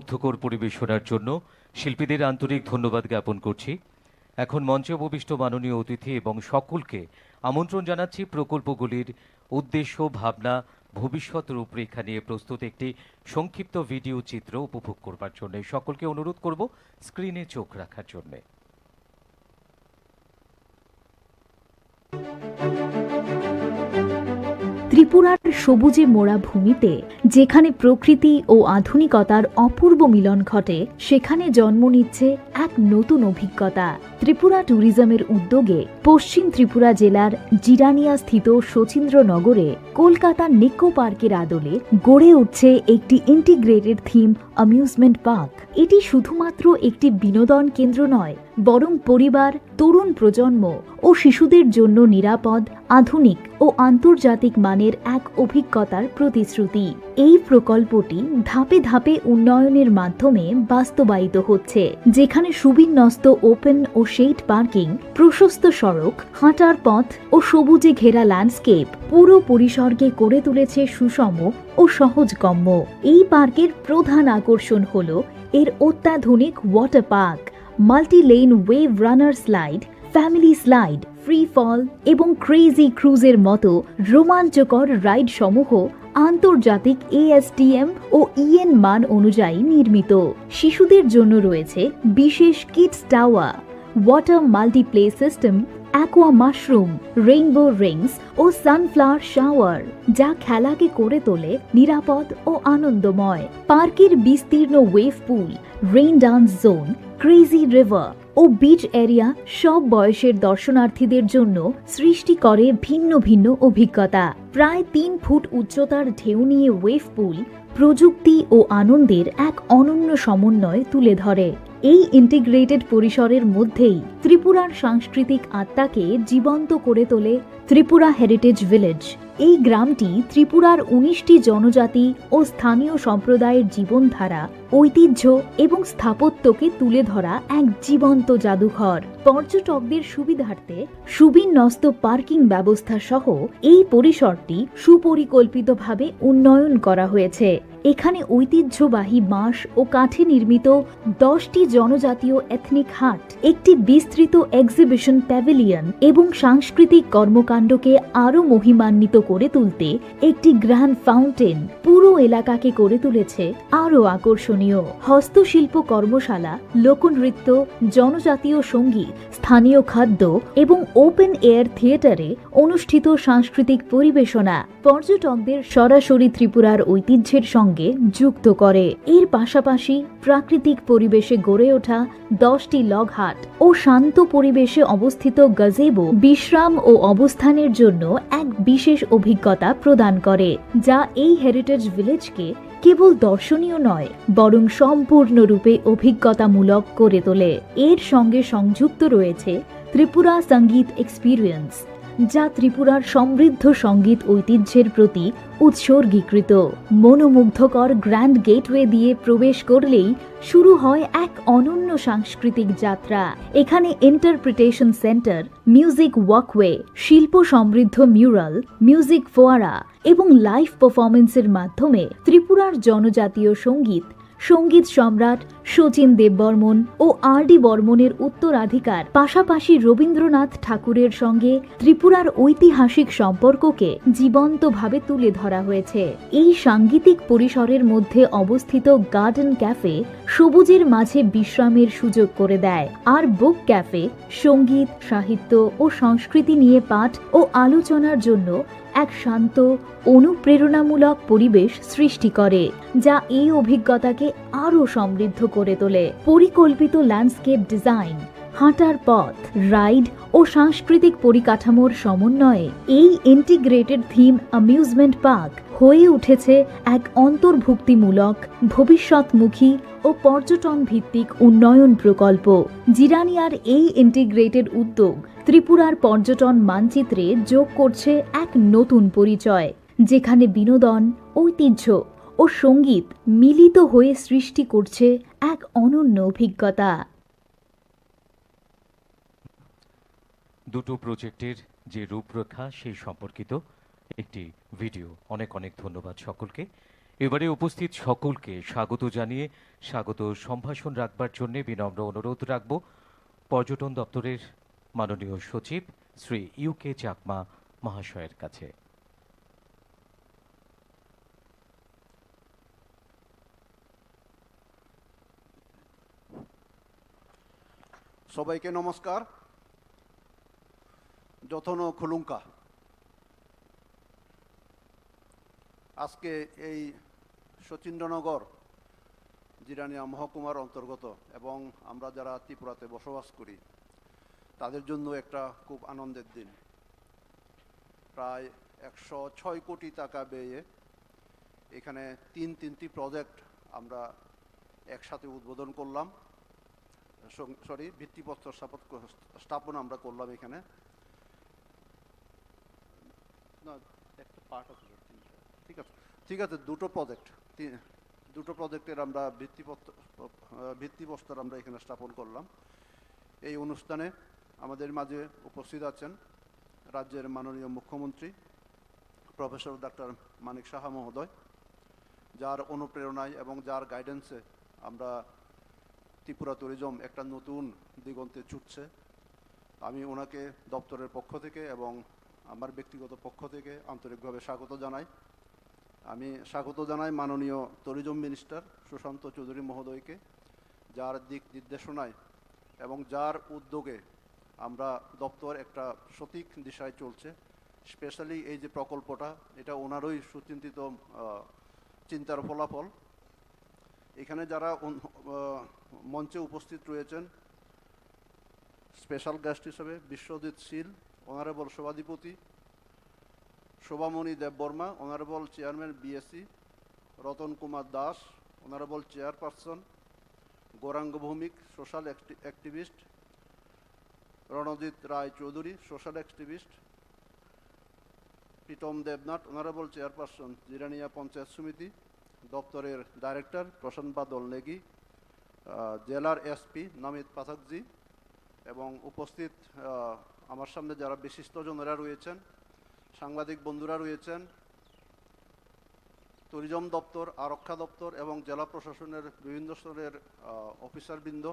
মনোমুগ্ধকর পরিবেশনার জন্য শিল্পীদের আন্তরিক ধন্যবাদ জ্ঞাপন করছি। এখন মঞ্চে উপবিষ্ট মাননীয় অতিথি এবং সকলকে আমন্ত্রণ জানাচ্ছি প্রকল্পগুলির উদ্দেশ্য, ভাবনা, ভবিষ্যৎ রূপরেখা নিয়ে প্রস্তুত একটি সংক্ষিপ্ত ভিডিও চিত্র উপভোগ করবার জন্য সকলকে অনুরোধ করব স্ক্রিনে চোখ রাখার জন্যে। ত্রিপুরার সবুজে মোড়া ভূমিতে যেখানে প্রকৃতি ও আধুনিকতার অপূর্ব মিলন ঘটে, সেখানে জন্ম নিচ্ছে এক নতুন অভিজ্ঞতা। ত্রিপুরা ট্যুরিজমের উদ্যোগে পশ্চিম ত্রিপুরা জেলার জিরানিয়া স্থিত শচীন্দ্রনগরে কলকাতা নিকো পার্কের আদলে গড়ে উঠছে একটি ইন্টিগ্রেটেড থিম অ্যামিউজমেন্ট পার্ক। এটি শুধুমাত্র একটি বিনোদন কেন্দ্র নয়, বরং পরিবার, তরুণ প্রজন্ম ও শিশুদের জন্য নিরাপদ, আধুনিক ও আন্তর্জাতিক মানের এক অভিজ্ঞতার প্রতিশ্রুতি। এই প্রকল্পটি ধাপে ধাপে উন্নয়নের মাধ্যমে বাস্তবায়িত হচ্ছে, যেখানে সুবিন্যস্ত ওপেন ও শেড পার্কিং, প্রশস্ত সড়ক, হাঁটার পথ ও সবুজে ঘেরা ল্যান্ডস্কেপ পুরো পরিসরকে করে তুলেছে সুষম ও সহজগম্য। এই পার্কের প্রধান আকর্ষণ হল এর অত্যাধুনিক water park, multi lane wave runner slide, family slide, free fall এবং ক্রেজি ক্রুজের মতো রোমাঞ্চকর রাইড সমূহ আন্তর্জাতিক ASTM ও EN মান অনুযায়ী নির্মিত। শিশুদের জন্য রয়েছে বিশেষ kids tower, water multiplay system, aqua mushroom, rainbow rings ও সানফ্লাওয়ার শাওয়ার, যা খেলাকে করে তোলে নিরাপদ ও আনন্দময়। পার্কের বিস্তীর্ণ wave pool, rain dance zone, crazy river ও বিচ এরিয়া সব বয়সের দর্শনার্থীদের জন্য সৃষ্টি করে ভিন্ন ভিন্ন অভিজ্ঞতা। প্রায় 3 ফুট উচ্চতার ঢেউ নিয়ে ওয়েভ পুল প্রযুক্তি ও আনন্দের এক অনন্য সমন্বয় তুলে ধরে। এই ইন্টিগ্রেটেড পরিসরের মধ্যেই ত্রিপুরার সাংস্কৃতিক আত্মাকে জীবন্ত করে তোলে ত্রিপুরা হেরিটেজ ভিলেজ। এই গ্রামটি ত্রিপুরার 19টি জনজাতি ও স্থানীয় সম্প্রদায়ের জীবনধারা, ঐতিহ্য এবং স্থাপত্যকে তুলে ধরা এক জীবন্ত জাদুঘর। পর্যটকদের সুবিধার্থে সুবিন্যস্ত পার্কিং ব্যবস্থা সহ এই পরিসরটি সুপরিকল্পিতভাবে উন্নয়ন করা হয়েছে। এখানে ঐতিহ্যবাহী বাঁশ ও কাঠে নির্মিত 10টি জনজাতীয় এথনিক হাট, একটি বিস্তৃত এক্সিবিশন প্যাভিলিয়ন এবং সাংস্কৃতিক কর্মকাণ্ডকে আরও মহিমান্বিত করে তুলতে একটি গ্র্যান্ড ফাউন্টেন পুরো এলাকাকে করে তুলেছে আরও আকর্ষণীয়। হস্তশিল্প কর্মশালা, লোকনৃত্য, জনজাতীয় সঙ্গীত, স্থানীয় খাদ্য এবং ওপেন এয়ার থিয়েটারে অনুষ্ঠিত সাংস্কৃতিক পরিবেশনা পর্যটকদের সরাসরি ত্রিপুরার ঐতিহ্যের সঙ্গে যুক্ত করে। এর পাশাপাশি প্রাকৃতিক পরিবেশে গড়ে ওঠা 10টি লগহাট ও শান্ত পরিবেশে অবস্থিত গাজেবো বিশ্রাম ও অবস্থানের জন্য এক বিশেষ অভিজ্ঞতা প্রদান করে, যা এই হেরিটেজ ভিলেজকে কেবল দর্শনীয় নয়, বরং সম্পূর্ণরূপে অভিজ্ঞতামূলক করে তোলে। এর সঙ্গে সংযুক্ত রয়েছে ত্রিপুরা সঙ্গীত এক্সপিরিয়েন্স, যা ত্রিপুরার সমৃদ্ধ সঙ্গীত ঐতিহ্যের প্রতি উৎসর্গীকৃত। মনোমুগ্ধকর গ্র্যান্ড গেটওয়ে দিয়ে প্রবেশ করলেই শুরু হয় এক অনন্য সাংস্কৃতিক যাত্রা। এখানে ইন্টারপ্রিটেশন সেন্টার, মিউজিক ওয়াকওয়ে, শিল্প সমৃদ্ধ মিউরাল, মিউজিক ফোয়ারা এবং লাইভ পারফরমেন্সের মাধ্যমে ত্রিপুরার জনজাতীয় সঙ্গীত, সঙ্গীত সম্রাট শচীন দেববর্মন ও RD বর্মনের উত্তরাধিকার, পাশাপাশি রবীন্দ্রনাথ ঠাকুরের সঙ্গে ত্রিপুরার ঐতিহাসিক সম্পর্ককে জীবন্তভাবে তুলে ধরা হয়েছে। এই সাংগীতিক পরিসরের মধ্যে অবস্থিত গার্ডেন ক্যাফে সবুজের মাঝে বিশ্রামের সুযোগ করে দেয়, আর বুক ক্যাফে সঙ্গীত, সাহিত্য ও সংস্কৃতি নিয়ে পাঠ ও আলোচনার জন্য এক শান্ত, অনুপ্রেরণামূলক পরিবেশ সৃষ্টি করে, যা এই অভিজ্ঞতাকে আরও সমৃদ্ধ করে তোলে। পরিকল্পিত ল্যান্ডস্কেপ ডিজাইন, হাঁটার পথ, রাইড ও সাংস্কৃতিক পরিকাঠামোর সমন্বয়ে এই ইন্টিগ্রেটেড থিম অ্যামিউজমেন্ট পার্ক হয়ে উঠেছে এক অন্তর্ভুক্তিমূলক, ভবিষ্যৎমুখী ও পর্যটন ভিত্তিক উন্নয়ন প্রকল্প। জিরানিয়ার এই ইন্টিগ্রেটেড উদ্যোগ ত্রিপুরার পর্যটন মানচিত্রে যোগ করছে এক নতুন পরিচয়, যেখানে বিনোদন, ঐতিহ্য ও সঙ্গীত মিলিত হয়ে সৃষ্টি করছে এক অনন্য অভিজ্ঞতা। দুটো প্রজেক্টের যে রূপরেখা সেই সম্পর্কিত একটি ভিডিও। অনেক অনেক ধন্যবাদ সকলকে। এবারে উপস্থিত সকলকে স্বাগত জানিয়ে স্বাগত সম্ভাষণ রাখবার জন্য বিনম্র অনুরোধ রাখব পর্যটন দপ্তরের মাননীয় সচিব শ্রী ইউকে চাকমা মহাশয়ের কাছে। সবাইকে নমস্কার। যথন খুলুঙ্কা। আজকে এই শচীন্দ্রনগর জিরানিয়া মহকুমার অন্তর্গত এবং আমরা যারা ত্রিপুরাতে বসবাস করি তাদের জন্য একটা খুব আনন্দের দিন। প্রায় 106 কোটি টাকা ব্যয়ে এখানে তিনটি প্রজেক্ট আমরা একসাথে উদ্বোধন করলাম, ভিত্তিপ্রস্তর স্থাপন আমরা করলাম এখানে। ঠিক আছে, দুটো প্রজেক্টের আমরা ভিত্তিপ্রস্তর আমরা এখানে স্থাপন করলাম। এই অনুষ্ঠানে আমাদের মাঝে উপস্থিত আছেন রাজ্যের মাননীয় মুখ্যমন্ত্রী প্রফেসর ডক্টর মানিক সাহা মহোদয়, যার অনুপ্রেরণায় এবং যার গাইডেন্সে আমরা ত্রিপুরা ট্যুরিজম একটা নতুন দিগন্তে ছুটছে। আমি ওনাকে দপ্তরের পক্ষ থেকে এবং আমার ব্যক্তিগত পক্ষ থেকে আন্তরিকভাবে স্বাগত জানাই। আমি স্বাগত জানাই মাননীয় ট্যুরিজম মিনিস্টার সুশান্ত চৌধুরী মহোদয়কে, যার দিক নির্দেশনায় এবং যার উদ্যোগে আমরা দপ্তর একটা সঠিক দিশায় চলছে। স্পেশালি এই যে প্রকল্পটা, এটা ওনারই সুচিন্তিত চিন্তার ফলাফল। এখানে যারা মঞ্চে উপস্থিত রয়েছেন স্পেশাল গেস্ট হিসেবে বিশ্বজিৎ শীল, অনারেবল সভাধিপতি, Shobhamani Debbarma, honourable chairman BSC, Ratan Kumar Das, honourable chairperson, Gouranga Bhowmik social activist, Ranjit Roy Chowdhury social activist, Pritam Debnath, honourable chairperson Jirania Panchayat Samiti, দপ্তরের ডাইরেক্টর প্রশান্ত বাদল নেগি, জেলার এসপি নমিত পাঠকজি এবং উপস্থিত আমার সামনে যারা বিশিষ্টজনেরা রয়েছেন, সাংবাদিক বন্ধুরা রয়েছেন, ট্যুরিজম দপ্তর, আরক্ষা দপ্তর এবং জেলা প্রশাসনের বিভিন্ন স্তরের অফিসারবৃন্দ,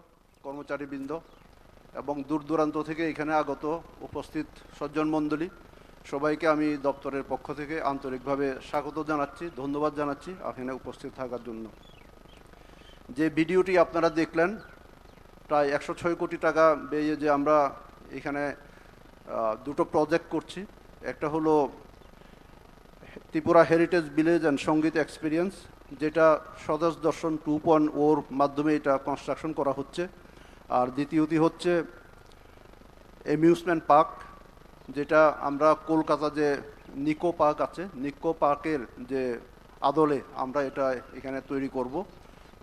কর্মচারীবৃন্দ এবং দূর দূরান্ত থেকে এখানে আগত উপস্থিত সজ্জনমণ্ডলী, সবাইকে আমি দপ্তরের পক্ষ থেকে আন্তরিকভাবে স্বাগত জানাচ্ছি, ধন্যবাদ জানাচ্ছি এখানে উপস্থিত থাকার জন্য। যে ভিডিওটি আপনারা দেখলেন, প্রায় 106 কোটি টাকা ব্যয়ে যে আমরা এখানে দুটো প্রজেক্ট করছি, একটা হলো Tripura heritage village and sangeet experience, যেটা স্বদেশ দর্শন 2.0 মাধ্যমে এটা কনস্ট্রাকশন করা হচ্ছে। আর দ্বিতীয়টি হচ্ছে অ্যামিউজমেন্ট পার্ক, যেটা আমরা কলকাতা যে নিকো পার্ক আছে, নিকো পার্কের যে আদলে আমরা এটা এখানে তৈরি করব।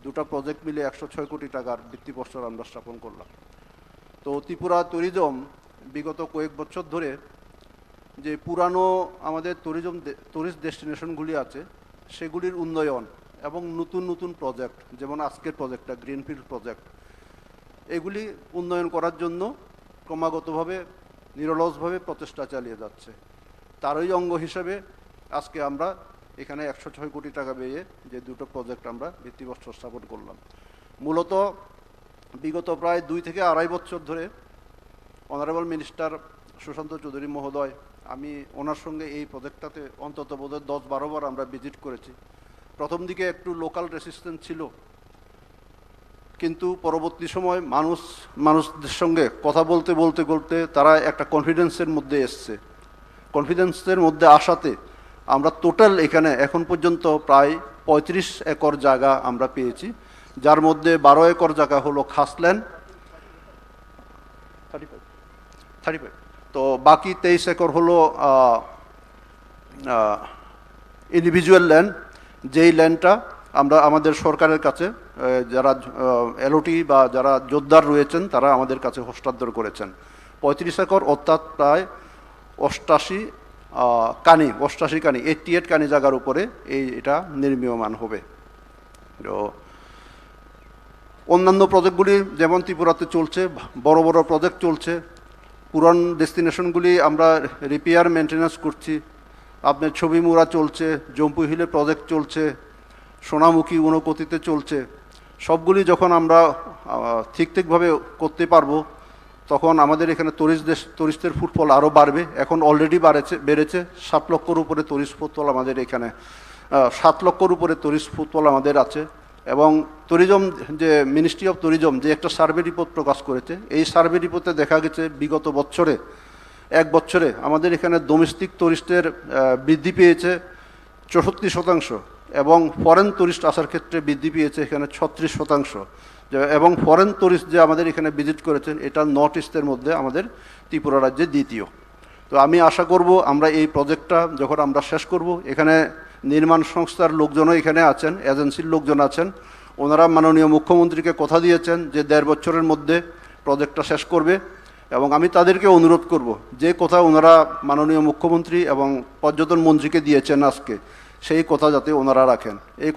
দুটো প্রজেক্ট মিলে 106 কোটি টাকার ভিত্তিপ্রস্তর আমরা স্থাপন করলাম। তো ত্রিপুরা ট্যুরিজম বিগত কয়েক বছর ধরে যে পুরানো আমাদের ট্যুরিস্ট ডেস্টিনেশনগুলি আছে সেগুলির উন্নয়ন এবং নতুন নতুন প্রজেক্ট, যেমন আজকের প্রজেক্টটা গ্রিনফিল্ড প্রজেক্ট, এগুলি উন্নয়ন করার জন্য ক্রমাগতভাবে নিরলসভাবে প্রচেষ্টা চালিয়ে যাচ্ছে। তারই অঙ্গ হিসেবে আজকে আমরা এখানে 106 কোটি টাকা ব্যয়ে যে দুটো প্রজেক্ট আমরা ভিত্তিপ্রস্তর স্থাপন করলাম। মূলত বিগত প্রায় 2 থেকে আড়াই বছর ধরে অনারেবল মিনিস্টার সুশান্ত চৌধুরী মহোদয়, আমি ওনার সঙ্গে এই প্রজেক্টটাতে অন্তত বোধহয় 10-12 বার আমরা ভিজিট করেছি। প্রথম দিকে একটু লোকাল রেসিস্ট্যান্স ছিল, কিন্তু পরবর্তী সময় মানুষদের সঙ্গে কথা বলতে বলতে বলতে তারা একটা কনফিডেন্সের মধ্যে এসছে। কনফিডেন্সের মধ্যে আসাতে আমরা টোটাল এখানে এখন পর্যন্ত প্রায় 35 একর জায়গা আমরা পেয়েছি, যার মধ্যে 12 একর জায়গা হলো খাসল্যান্ড, 35, তো বাকি 23 একর হলো ইন্ডিভিজুয়াল ল্যান্ড, যেই ল্যান্ডটা আমরা আমাদের সরকারের কাছে যারা এলওটি বা যারা জোরদার রয়েছেন তারা আমাদের কাছে হস্তান্তর করেছেন। 35 একর অর্থাৎ প্রায় 88 কানি 88 কানি জায়গার উপরে এটা নির্মীয়মান হবে। তো অন্যান্য প্রজেক্টগুলি যেমন ত্রিপুরাতে চলছে, বড় বড় প্রজেক্ট চলছে, পুরান ডেস্টিনেশনগুলি আমরা রিপেয়ার মেনটেন্যান্স করছি, আপনার ছবি মুড়া চলছে, জম্পু হিলে প্রজেক্ট চলছে, সোনামুখী গতিতে চলছে, সবগুলি যখন আমরা ঠিকভাবে করতে পারবো, তখন আমাদের এখানে টুরিস্টের ফুটফল আরও বাড়বে। এখন অলরেডি বেড়েছে 7 লক্ষর উপরে টুরিস্ট ফুটফল আমাদের এখানে, 7 লক্ষর উপরে টুরিস্ট ফুটফল আমাদের আছে। এবং ট্যুরিজম যে মিনিস্ট্রি অফ ট্যুরিজম যে একটা সার্ভে রিপোর্ট প্রকাশ করেছে, এই সার্ভে রিপোর্টে দেখা গেছে বিগত বছরে, এক বছরে আমাদের এখানে ডোমেস্টিক টুরিস্টের বৃদ্ধি পেয়েছে 64%, এবং ফরেন টুরিস্ট আসার ক্ষেত্রে বৃদ্ধি পেয়েছে এখানে 36%। এবং ফরেন টুরিস্ট যে আমাদের এখানে ভিজিট করেছেন, এটা নর্থ ইস্টের মধ্যে আমাদের ত্রিপুরা রাজ্যে দ্বিতীয়। তো আমি আশা করব আমরা এই প্রজেক্টটা যখন আমরা শেষ করব, এখানে নির্মাণ সংস্থার লোকজনও এখানে আছেন, এজেন্সির লোকজন আছেন, ওনারা মাননীয় মুখ্যমন্ত্রীকে কথা দিয়েছেন যে 1.5 বছরের মধ্যে প্রজেক্টটা শেষ করবে। এবং আমি তাদেরকে অনুরোধ করব, যে কথা ওনারা মাননীয় মুখ্যমন্ত্রী এবং পর্যটন মন্ত্রীকে দিয়েছেন আজকে, সেই কথা যাতে ওনারা রাখেন। এই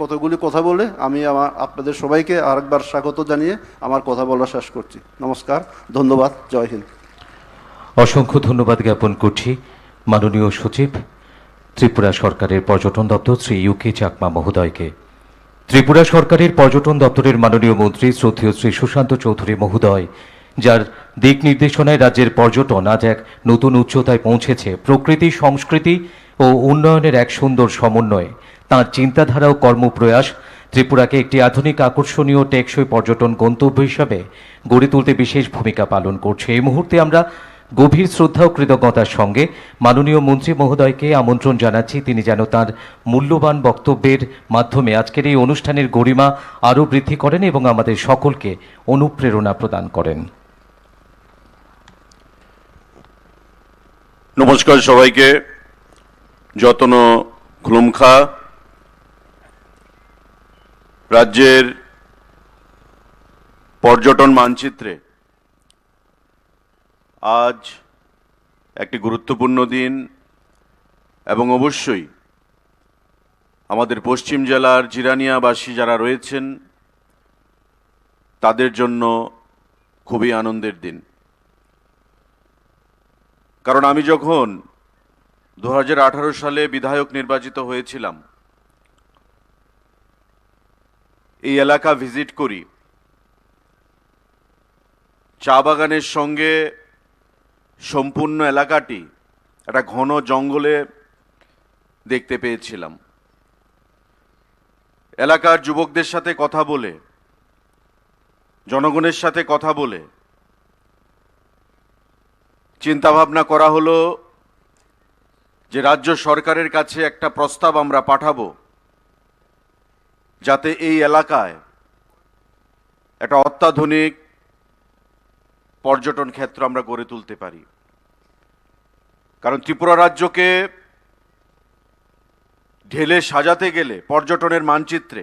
কথা বলে আমি আপনাদের সবাইকে আরেকবার স্বাগত জানিয়ে আমার কথা বলা শেষ করছি। নমস্কার, ধন্যবাদ, জয় হিন্দ। অসংখ্য ধন্যবাদ জ্ঞাপন করছি মাননীয় সচিব ত্রিপুরা সরকারের পর্যটন দপ্তর শ্রী ইউকে চাকমা মহোদয়কে। ত্রিপুরা সরকারের পর্যটন দপ্তরের মাননীয় মন্ত্রী শ্রদ্ধেয় শ্রী সুশান্ত চৌধুরী মহোদয়, যার দিক নির্দেশনায় রাজ্যের পর্যটন আজ এক নতুন উচ্চতায় পৌঁছেছে। প্রকৃতি, সংস্কৃতি ও উন্নয়নের এক সুন্দর সমন্বয়ে তাঁর চিন্তাধারা ও কর্মপ্রয়াস ত্রিপুরাকে একটি আধুনিক, আকর্ষণীয়, টেকসই পর্যটন গন্তব্য হিসাবে গড়ে তুলতে বিশেষ ভূমিকা পালন করছে। এই মুহূর্তে আমরা গভীর শ্রদ্ধা ও কৃতজ্ঞতার সঙ্গে মাননীয় মন্ত্রী মহোদয়কে আমন্ত্রণ জানাচ্ছি, তিনি যেন তার মূল্যবান বক্তব্যের মাধ্যমে আজকের এই অনুষ্ঠানের গরিমা আরও বৃদ্ধি করেন এবং আমাদের সকলকে অনুপ্রেরণা প্রদান করেন। নমস্কার সবাইকে। যতন খুলুমখা রাজ্যের পর্যটন মানচিত্রে আজ একটি গুরুত্বপূর্ণ দিন, এবং অবশ্যই আমাদের পশ্চিম জেলার জিরানিয়াবাসী যারা রয়েছেন তাদের জন্য খুবই আনন্দের দিন। কারণ আমি যখন 2018 সালে বিধায়ক নির্বাচিত হয়েছিলাম, এই এলাকা ভিজিট করি, চা বাগানের সঙ্গে সম্পূর্ণ এলাকাটি একটা ঘন জঙ্গলে দেখতে পেয়েছিলাম। এলাকার যুবকদের সাথে কথা বলে, জনগণের সাথে কথা বলে চিন্তাভাবনা করা হলো যে রাজ্য সরকারের কাছে একটা প্রস্তাব আমরা পাঠাবো, যাতে এই এলাকায় একটা অত্যাধুনিক পর্যটন ক্ষেত্র আমরা গড়ে তুলতে পারি। কারণ ত্রিপুরা রাজ্যকে ঢেলে সাজাতে গেলে পর্যটনের মানচিত্রে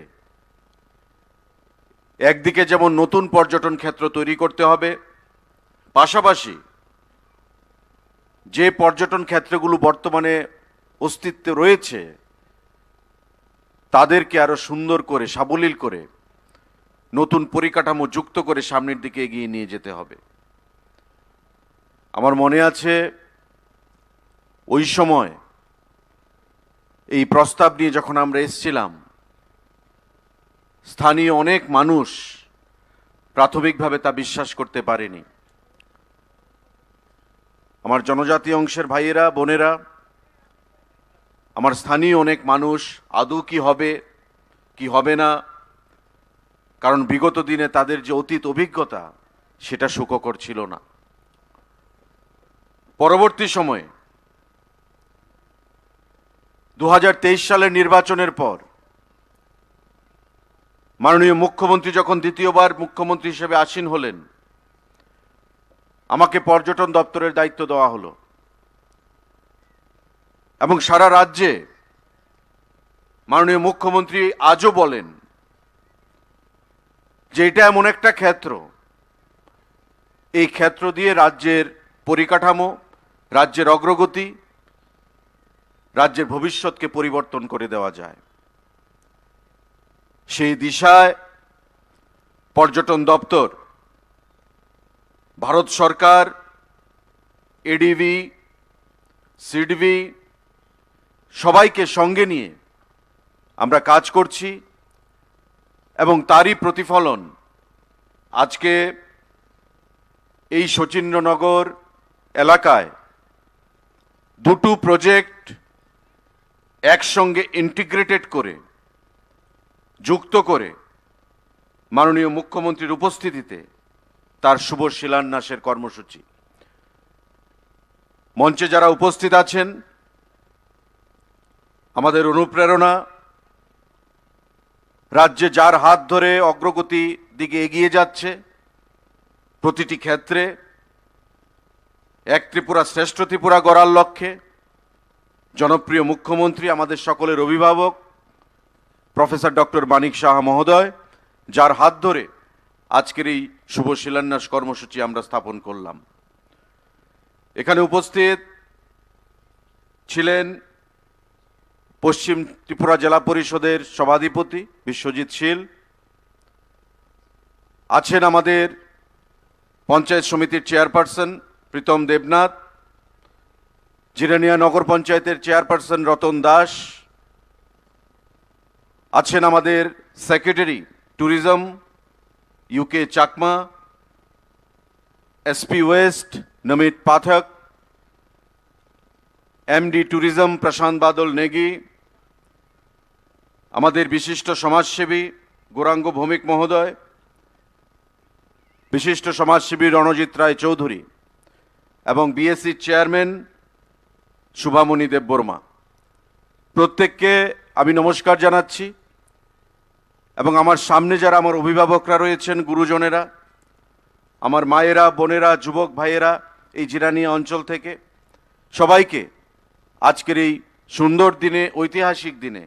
একদিকে যেমন নতুন পর্যটন ক্ষেত্র তৈরি করতে হবে, পাশাপাশি যে পর্যটন ক্ষেত্রগুলো বর্তমানে অস্তিত্বে রয়েছে তাদেরকে আরো সুন্দর করে, সাবলীল করে, নতুন পরিকাঠামো যুক্ত করে সামনের দিকে এগিয়ে নিয়ে যেতে হবে। আমার মনে আছে ওই সময় এই প্রস্তাব নিয়ে যখন আমরা এসেছিলাম, স্থানীয় অনেক মানুষ প্রাথমিকভাবে তা বিশ্বাস করতে পারেনি। আমার জনজাতি অংশের ভাইয়েরা, বোনেরা, আমার স্থানীয় অনেক মানুষ আদৌ কি হবে কি হবে না, কারণ বিগত দিনে তাদের যে অতীত অভিজ্ঞতা সেটা সুখকর ছিল না। পরবর্তী সময়ে 2023 সালের নির্বাচনের পর মাননীয় মুখ্যমন্ত্রী যখন দ্বিতীয়বার মুখ্যমন্ত্রী হিসেবে আসীন হলেন, আমাকে পর্যটন দপ্তরের দায়িত্ব দেওয়া হলো, এবং সারা রাজ্যে মাননীয় মুখ্যমন্ত্রী আজও বলেন যে এটা এমন একটা ক্ষেত্র, এই ক্ষেত্র দিয়ে রাজ্যের পরিকাঠামো, রাজ্যের অগ্রগতি, রাজ্যের ভবিষ্যৎকে পরিবর্তন করে দেওয়া যায়। সেই দিশায় পর্যটন দপ্তর, ভারত সরকার, এডিভি, সিডভি সবাইকে সঙ্গে নিয়ে আমরা কাজ করছি এবং তারই প্রতিফলন আজকে এই শচীন্দ্রনগর এলাকায় দুটো প্রজেক্ট একসঙ্গে ইন্টিগ্রেটেড করে যুক্ত করে মাননীয় মুখ্যমন্ত্রীর উপস্থিতিতে তার শুভ শিলান্যাসের কর্মসূচি। মঞ্চে যারা উপস্থিত আছেন, আমাদের অনুপ্রেরণা, রাজ্যে যার হাত ধরে অগ্রগতি দিকে এগিয়ে যাচ্ছে প্রতিটি ক্ষেত্রে, এক ত্রিপুরা শ্রেষ্ঠ ত্রিপুরা গড়ার লক্ষ্যে জনপ্রিয় মুখ্যমন্ত্রী, আমাদের সকলের অভিভাবক প্রফেসর ডক্টর মানিক সাহা মহোদয়, যার হাত ধরে আজকের এই শুভ শিলান্যাস কর্মসূচি আমরা স্থাপন করলাম। এখানে উপস্থিত ছিলেন পশ্চিম ত্রিপুরা জেলা পরিষদের সভাধিপতি বিশ্বজিৎ শীল, আছেন আমাদের পঞ্চায়েত সমিতির চেয়ারপারসন প্রীতম দেবনাথ, জিরানিয়া নগর পঞ্চায়েতের চেয়ারপারসন রতন দাস, আছেন আমাদের secretary tourism UK Chakma, SP west Namit Pathak, MD tourism Prashant Badal Negi, আমাদের বিশিষ্ট সমাজসেবী গৌরাঙ্গ ভৌমিক মহোদয়, বিশিষ্ট সমাজসেবী রণজিৎ রায় চৌধুরী এবং বিএসসি চেয়ারম্যান শুভামণি দেববর্মা, প্রত্যেককে আমি নমস্কার জানাচ্ছি। এবং আমার সামনে যারা আমার অভিভাবকরা রয়েছেন, গুরুজনেরা, আমার মায়েরা, বোনেরা, যুবক ভাইয়েরা এই জিরানিয়া অঞ্চল থেকে, সবাইকে আজকের এই সুন্দর দিনে, ঐতিহাসিক দিনে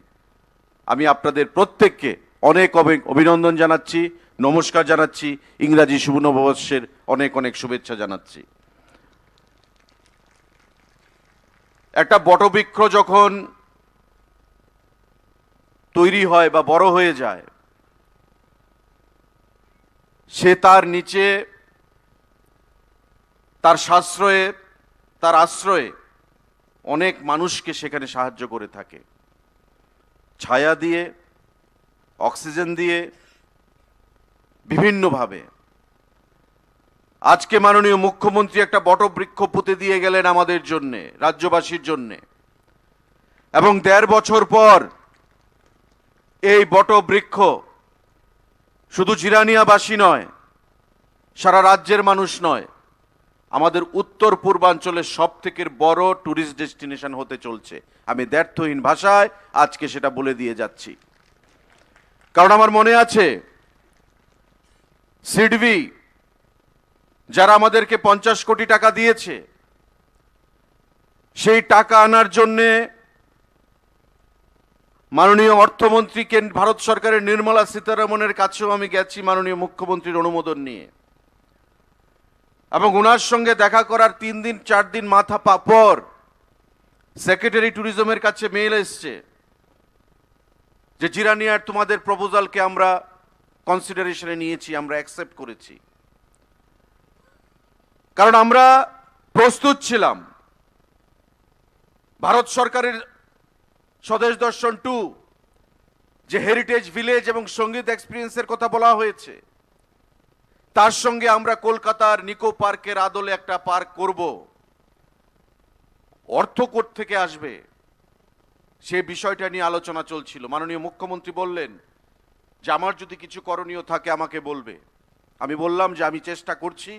আমি আপনাদের প্রত্যেককে অনেক অভিনন্দন জানাচ্ছি, নমস্কার জানাচ্ছি, ইংরাজি শুভ নববর্ষের অনেক অনেক শুভেচ্ছা জানাচ্ছি। একটা বটবৃক্ষ যখন তৈরি হয় বা বড় হয়ে যায়, সে তার নিচে তার সাশ্রয়ে, তার আশ্রয়ে অনেক মানুষকে সেখানে সাহায্য করে থাকে, ছায়া দিয়ে, অক্সিজেন দিয়ে, বিভিন্নভাবে। আজকে মাননীয় মুখ্যমন্ত্রী একটা বটবৃক্ষ পুঁতে দিয়ে গেলেন আমাদের জন্যে, রাজ্যবাসীর জন্যে, এবং ১.৫ বছর পর এই বটবৃক্ষ শুধু জিরানিয়াবাসী নয়, সারা রাজ্যের মানুষ নয়, আমাদের উত্তর পূর্বাঞ্চলের সবথেকে বড় ট্যুরিস্ট ডেস্টিনেশন হতে চলছে। আমি দ্ব্যর্থহীন ভাষায় আজকে সেটা বলে দিয়ে যাচ্ছি। কারণ আমার মনে আছে সিডবি যারা আমাদেরকে 50 কোটি টাকা দিয়েছে, সেই টাকা আনার জন্যে মাননীয় অর্থমন্ত্রী ভারত সরকারের নির্মলা সীতারমণের কাছেও আমি গেছি মাননীয় মুখ্যমন্ত্রীর অনুমোদন নিয়ে, এবং ওনার সঙ্গে দেখা করার 3 দিন 4 দিন মাথা পর সেক্রেটারি ট্যুরিজমের কাছে মেইল এসছে যে জিরানিয়ার তোমাদের প্রপোজালকে আমরা কনসিডারেশনে নিয়েছি, আমরা অ্যাকসেপ্ট করেছি। কারণ আমরা প্রস্তুত ছিলাম। ভারত সরকারের স্বদেশ দর্শন 2 যে হেরিটেজ ভিলেজ এবং সঙ্গীত এক্সপিরিয়েন্সের কথা বলা হয়েছে, তার সঙ্গে আমরা কলকাতার নিকো পার্কের আদলে একটা পার্ক করব। অর্থ কোথা থেকে আসবে সে বিষয়টা নিয়ে আলোচনা চলছিল। মাননীয় মুখ্যমন্ত্রী বললেন যে আমার যদি কিছু করণীয় থাকে আমাকে বলবে। আমি বললাম যে আমি চেষ্টা করছি,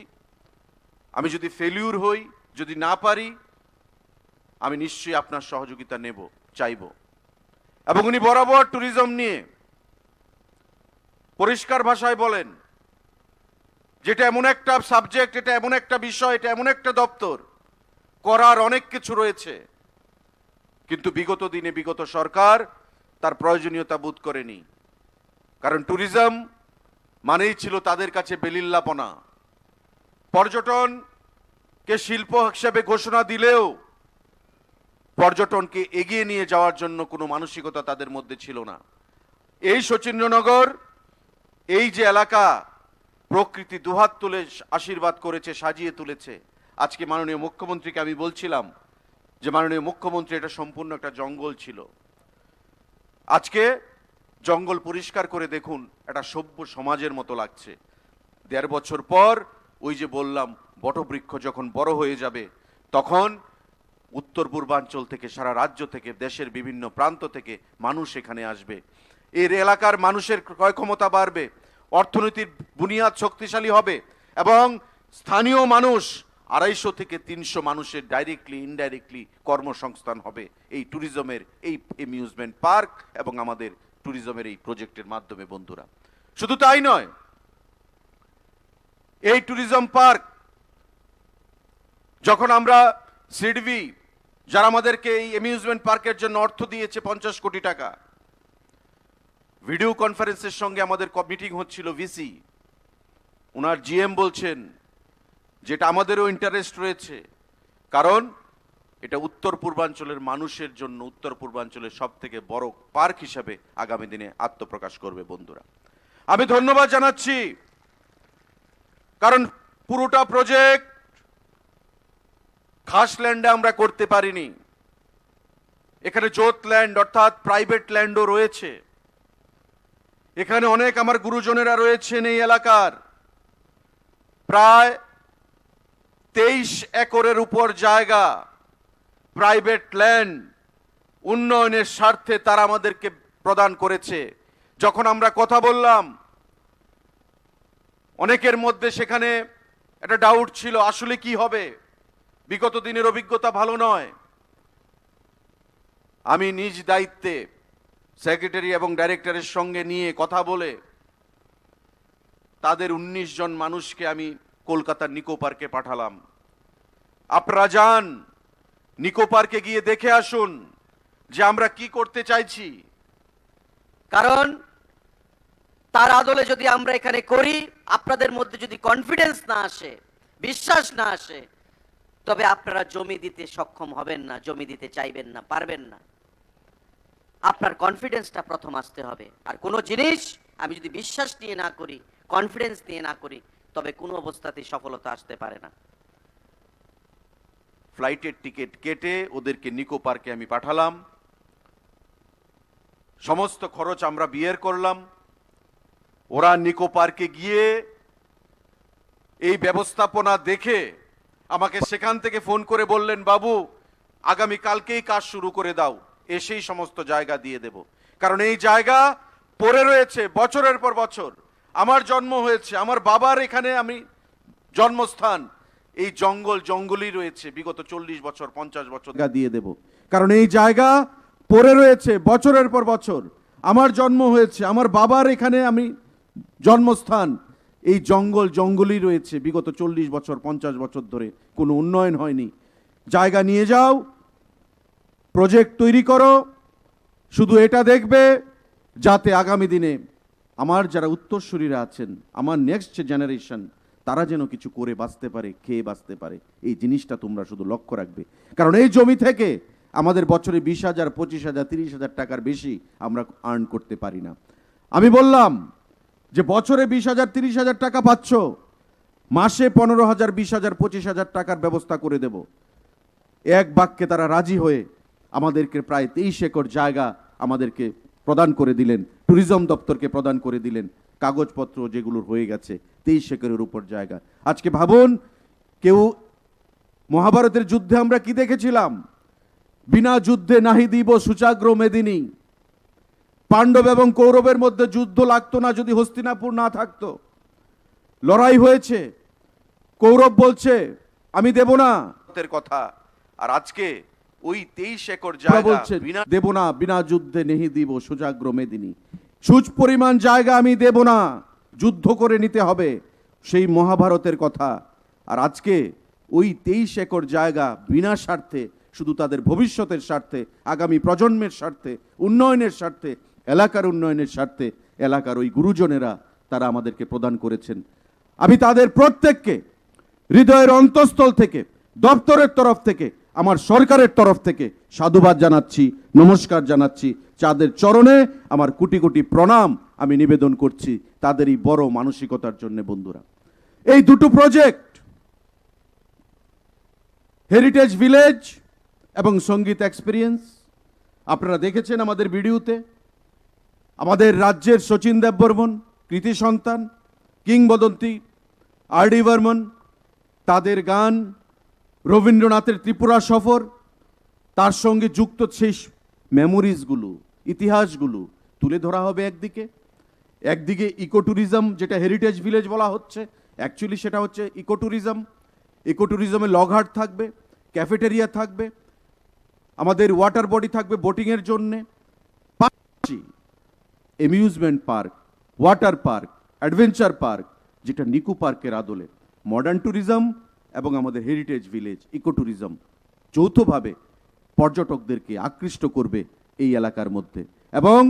আমি যদি ফেলিউর হই, যদি না পারি, আমি নিশ্চয়ই আপনার সহযোগিতা নেব, চাইব। এবং উনি বরাবর ট্যুরিজম নিয়ে পরিষ্কার ভাষায় বলেন যেটা এমন একটা সাবজেক্ট, এটা এমন একটা বিষয়, এটা এমন একটা দপ্তর, করার অনেক কিছু রয়েছে, কিন্তু বিগত দিনে বিগত সরকার তার প্রয়োজনীয়তা বোধ করেনি। কারণ ট্যুরিজম মানেই ছিল তাদের কাছে বেলিল্লাপনা। পর্যটনকে শিল্প হিসেবে ঘোষণা দিলেও পর্যটনকে এগিয়ে নিয়ে যাওয়ার জন্য কোনো মানসিকতা তাদের মধ্যে ছিল না। এই শচীন্দ্রনগর, এই যে এলাকা প্রকৃতি দুহাত তুলে আশীর্বাদ করেছে, সাজিয়ে তুলেছে, আজকে মাননীয় মুখ্যমন্ত্রীকে আমি বলছিলাম যে মাননীয় মুখ্যমন্ত্রী, এটা সম্পূর্ণ একটা জঙ্গল ছিল। আজকে জঙ্গল পরিষ্কার করে দেখুন, একটা সভ্য সমাজের মতো লাগছে। 1.5 বছর পর ওই যে বললাম বটবৃক্ষ যখন বড় হয়ে যাবে, তখন উত্তর পূর্বাঞ্চল থেকে, সারা রাজ্য থেকে, দেশের বিভিন্ন প্রান্ত থেকে মানুষ এখানে আসবে। এর এলাকার মানুষের ক্রয় ক্ষমতা বাড়বে, অর্থনীতির বুনিয়াদ শক্তিশালী হবে এবং স্থানীয় মানুষ 250 থেকে 300 মানুষের ডাইরেক্টলি ইনডাইরেক্টলি কর্মসংস্থান হবে এই ট্যুরিজমের, এই অ্যামিউজমেন্ট পার্ক এবং আমাদের ট্যুরিজমের এই প্রজেক্টের মাধ্যমে। বন্ধুরা, শুধু তাই নয়, এই ট্যুরিজম পার্ক যখন আমরা সিডবি, যারা আমাদেরকে এই অ্যামিউজমেন্ট পার্কের জন্য অর্থ দিয়েছে 50 কোটি টাকা, ভিডিও কনফারেন্সের সঙ্গে আমাদের মিটিং হচ্ছিল, ভিসি ওনার জিএম বলছেন যেটা আমাদেরও ইন্টারেস্ট রয়েছে, কারণ এটা উত্তর পূর্বাঞ্চলের মানুষের জন্য, উত্তর পূর্বাঞ্চলের সব থেকে বড় পার্ক হিসাবে আগামী দিনে আত্মপ্রকাশ করবে। বন্ধুরা, আমি ধন্যবাদ জানাচ্ছি, কারণ পুরোটা প্রজেক্ট খাস ল্যান্ডে আমরা করতে পারিনি। এখানে জোত ল্যান্ড অর্থাৎ প্রাইভেট ল্যান্ডও রয়েছে। এখানে অনেক আমার গুরুজনেরা রয়েছেন এই এলাকার, প্রায় 23 একরের উপর জায়গা, প্রাইভেট ল্যান্ড উন্নয়নের স্বার্থে তারা আমাদেরকে প্রদান করেছে। যখন আমরা কথা বললাম, অনেকের মধ্যে সেখানে একটা ডাউট ছিল, আসলে কি হবে, বিগত দিনের অভিজ্ঞতা ভালো নয়। আমি নিজ দায়িত্বে সেক্রেটারি এবং ডাইরেক্টরের সঙ্গে নিয়ে কথা বলে তাদের 19 জন মানুষকে আমি কলকাতার নিকো পার্কে পাঠালাম। আপনারা যান, নিকো পার্কে গিয়ে দেখে আসুন যে আমরা কি করতে চাইছি। কারণ তার আদলে যদি আমরা এখানে করি, আপনাদের মধ্যে যদি কনফিডেন্স না আসে, বিশ্বাস না আসে, তবে আপনারা জমি দিতে সক্ষম হবেন না, জমি দিতে চাইবেন না, পারবেন না। আপনার কনফিডেন্সটা প্রথম আসতে হবে। আর কোনো জিনিস আমি যদি বিশ্বাস নিয়ে না করি, কনফিডেন্স নিয়ে না করি, তবে কোনো অবস্থাতেই সফলতা আসতে পারে না। ফ্লাইটের টিকিট কেটে ওদেরকে নিকো পার্কে আমি পাঠালাম। সমস্ত খরচ আমরা বিয়ার করলাম। ওরা নিকো পার্কে গিয়ে এই ব্যবস্থাপনা দেখে আমাকে সেখান থেকে ফোন করে বললেন, বাবু আগামী কালকেই কাজ শুরু করে দাও, এসেই সমস্ত জায়গা দিয়ে দেব। কারণ এই জায়গা পড়ে রয়েছে বছরের পর বছর। আমার জন্ম হয়েছে, আমার বাবার এখানে আমি জন্মস্থান, এই জঙ্গলই রয়েছে বিগত 40 বছর 50 বছর দিয়ে দেব। কারণ এই জায়গা পড়ে রয়েছে বছরের পর বছর। আমার জন্ম হয়েছে, আমার বাবার এখানে আমি জন্মস্থান, এই জঙ্গলই রয়েছে বিগত 40 বছর 50 বছর ধরে, কোনো উন্নয়ন হয়নি। জায়গা নিয়ে যাও, প্রজেক্ট তৈরি করো, শুধু এটা দেখবে যাতে আগামী দিনে আমার যারা উত্তরসূরিরা আছেন, আমার নেক্সট জেনারেশন, তারা যেন কিছু করে বাঁচতে পারে, খেয়ে বাঁচতে পারে। এই জিনিসটা তোমরা শুধু লক্ষ্য রাখবে। কারণ এই জমি থেকে আমাদের বছরে 20,000, 25,000, 30,000 টাকার বেশি আমরা আর্ন করতে পারি না। আমি বললাম যে বছরে 20,000, 30,000 টাকা পাচ্ছ, মাসে 15,000, 20,000, 25,000 টাকার ব্যবস্থা করে দেব। এক বাক্যে তারা রাজি হয়ে আমাদেরকে প্রায় 23 একর জায়গা আমাদেরকে প্রদান করে দিলেন, ট্যুরিজম দপ্তরকে প্রদান করে দিলেন। কাগজপত্র যেগুলো হয়ে গেছে 23 একরের উপর জায়গা। আজকে ভাবুন, কেউ মহাভারতের যুদ্ধে আমরা কি দেখেছিলাম, বিনা যুদ্ধে নাহি দিব সুচাগ্র মেদিনী। পাণ্ডব এবং কৌরবের মধ্যে যুদ্ধ লাগতো না যদি হস্তিনাপুর না থাকতো। লড়াই হয়েছে, কৌরব বলছে আমি দেব না কথা, আর আজকে ওই 23 একর জায়গা বলছে দেব না, বিনা যুদ্ধে নেহি দিব সুজাগ্র মেদিনী। সুচ পরিমাণ জায়গা আমি দেব না, যুদ্ধ করে নিতে হবে, সেই মহাভারতের কথা। আর আজকে ওই 23 একর জায়গা বিনা স্বার্থে, শুধু তাদের ভবিষ্যতের স্বার্থে, আগামী প্রজন্মের স্বার্থে, উন্নয়নের স্বার্থে, এলাকার উন্নয়নের স্বার্থে এলাকার ওই গুরুজনেরা তারা আমাদেরকে প্রদান করেছেন। আমি তাদের প্রত্যেককে হৃদয়ের অন্তঃস্থল থেকে, দপ্তরের তরফ থেকে, আমার সরকারের তরফ থেকে সাধুবাদ জানাচ্ছি, নমস্কার জানাচ্ছি। তাদের চরণে আমার কোটি কোটি প্রণাম আমি নিবেদন করছি তাদের এই বড় মানসিকতার জন্য। বন্ধুরা, এই দুটো প্রজেক্ট, হেরিটেজ ভিলেজ এবং সঙ্গীত এক্সপিরিয়েন্স, আপনারা দেখেছেন আমাদের ভিডিওতে। আমাদের রাজ্যের শচীন দেববর্মন কৃতি সন্তান, কিংবদন্তি আর.ডি. বর্মন, তাদের গান, রবীন্দ্রনাথের ত্রিপুরা সফর, তার সঙ্গে যুক্ত সেই মেমোরিজগুলো, ইতিহাসগুলো তুলে ধরা হবে। একদিকে ইকো ট্যুরিজম, যেটা হেরিটেজ ভিলেজ বলা হচ্ছে, অ্যাকচুয়ালি সেটা হচ্ছে ইকো ট্যুরিজম। ইকো ট্যুরিজমে লগহাট থাকবে, ক্যাফেটেরিয়া থাকবে, আমাদের ওয়াটার বডি থাকবে বোটিংয়ের জন্যে, amusement park, water park, adventure park, যেটা নিকো পার্কের আদলে, মডার্ন ট্যুরিজম এবং আমাদের হেরিটেজ ভিলেজ ইকো ট্যুরিজম যৌথভাবে পর্যটকদেরকে আকৃষ্ট করবে এই এলাকার মধ্যে, এবং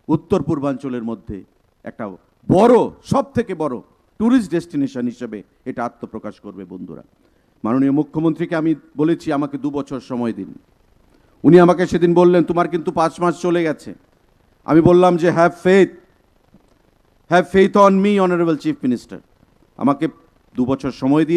উত্তর পূর্বাঞ্চলের মধ্যে একটা বড়, সব থেকে বড় ট্যুরিস্ট ডেস্টিনেশন হিসেবে এটা আত্মপ্রকাশ করবে। বন্ধুরা, মাননীয় মুখ্যমন্ত্রীকে আমি বলেছি আমাকে 2 বছর সময় দিন। উনি আমাকে সেদিন বললেন তোমার কিন্তু 5 মাস চলে গেছে। আমি বললাম যে have faith on me honourable chief minister. আমাকে 2 বছর সময় দিয়ে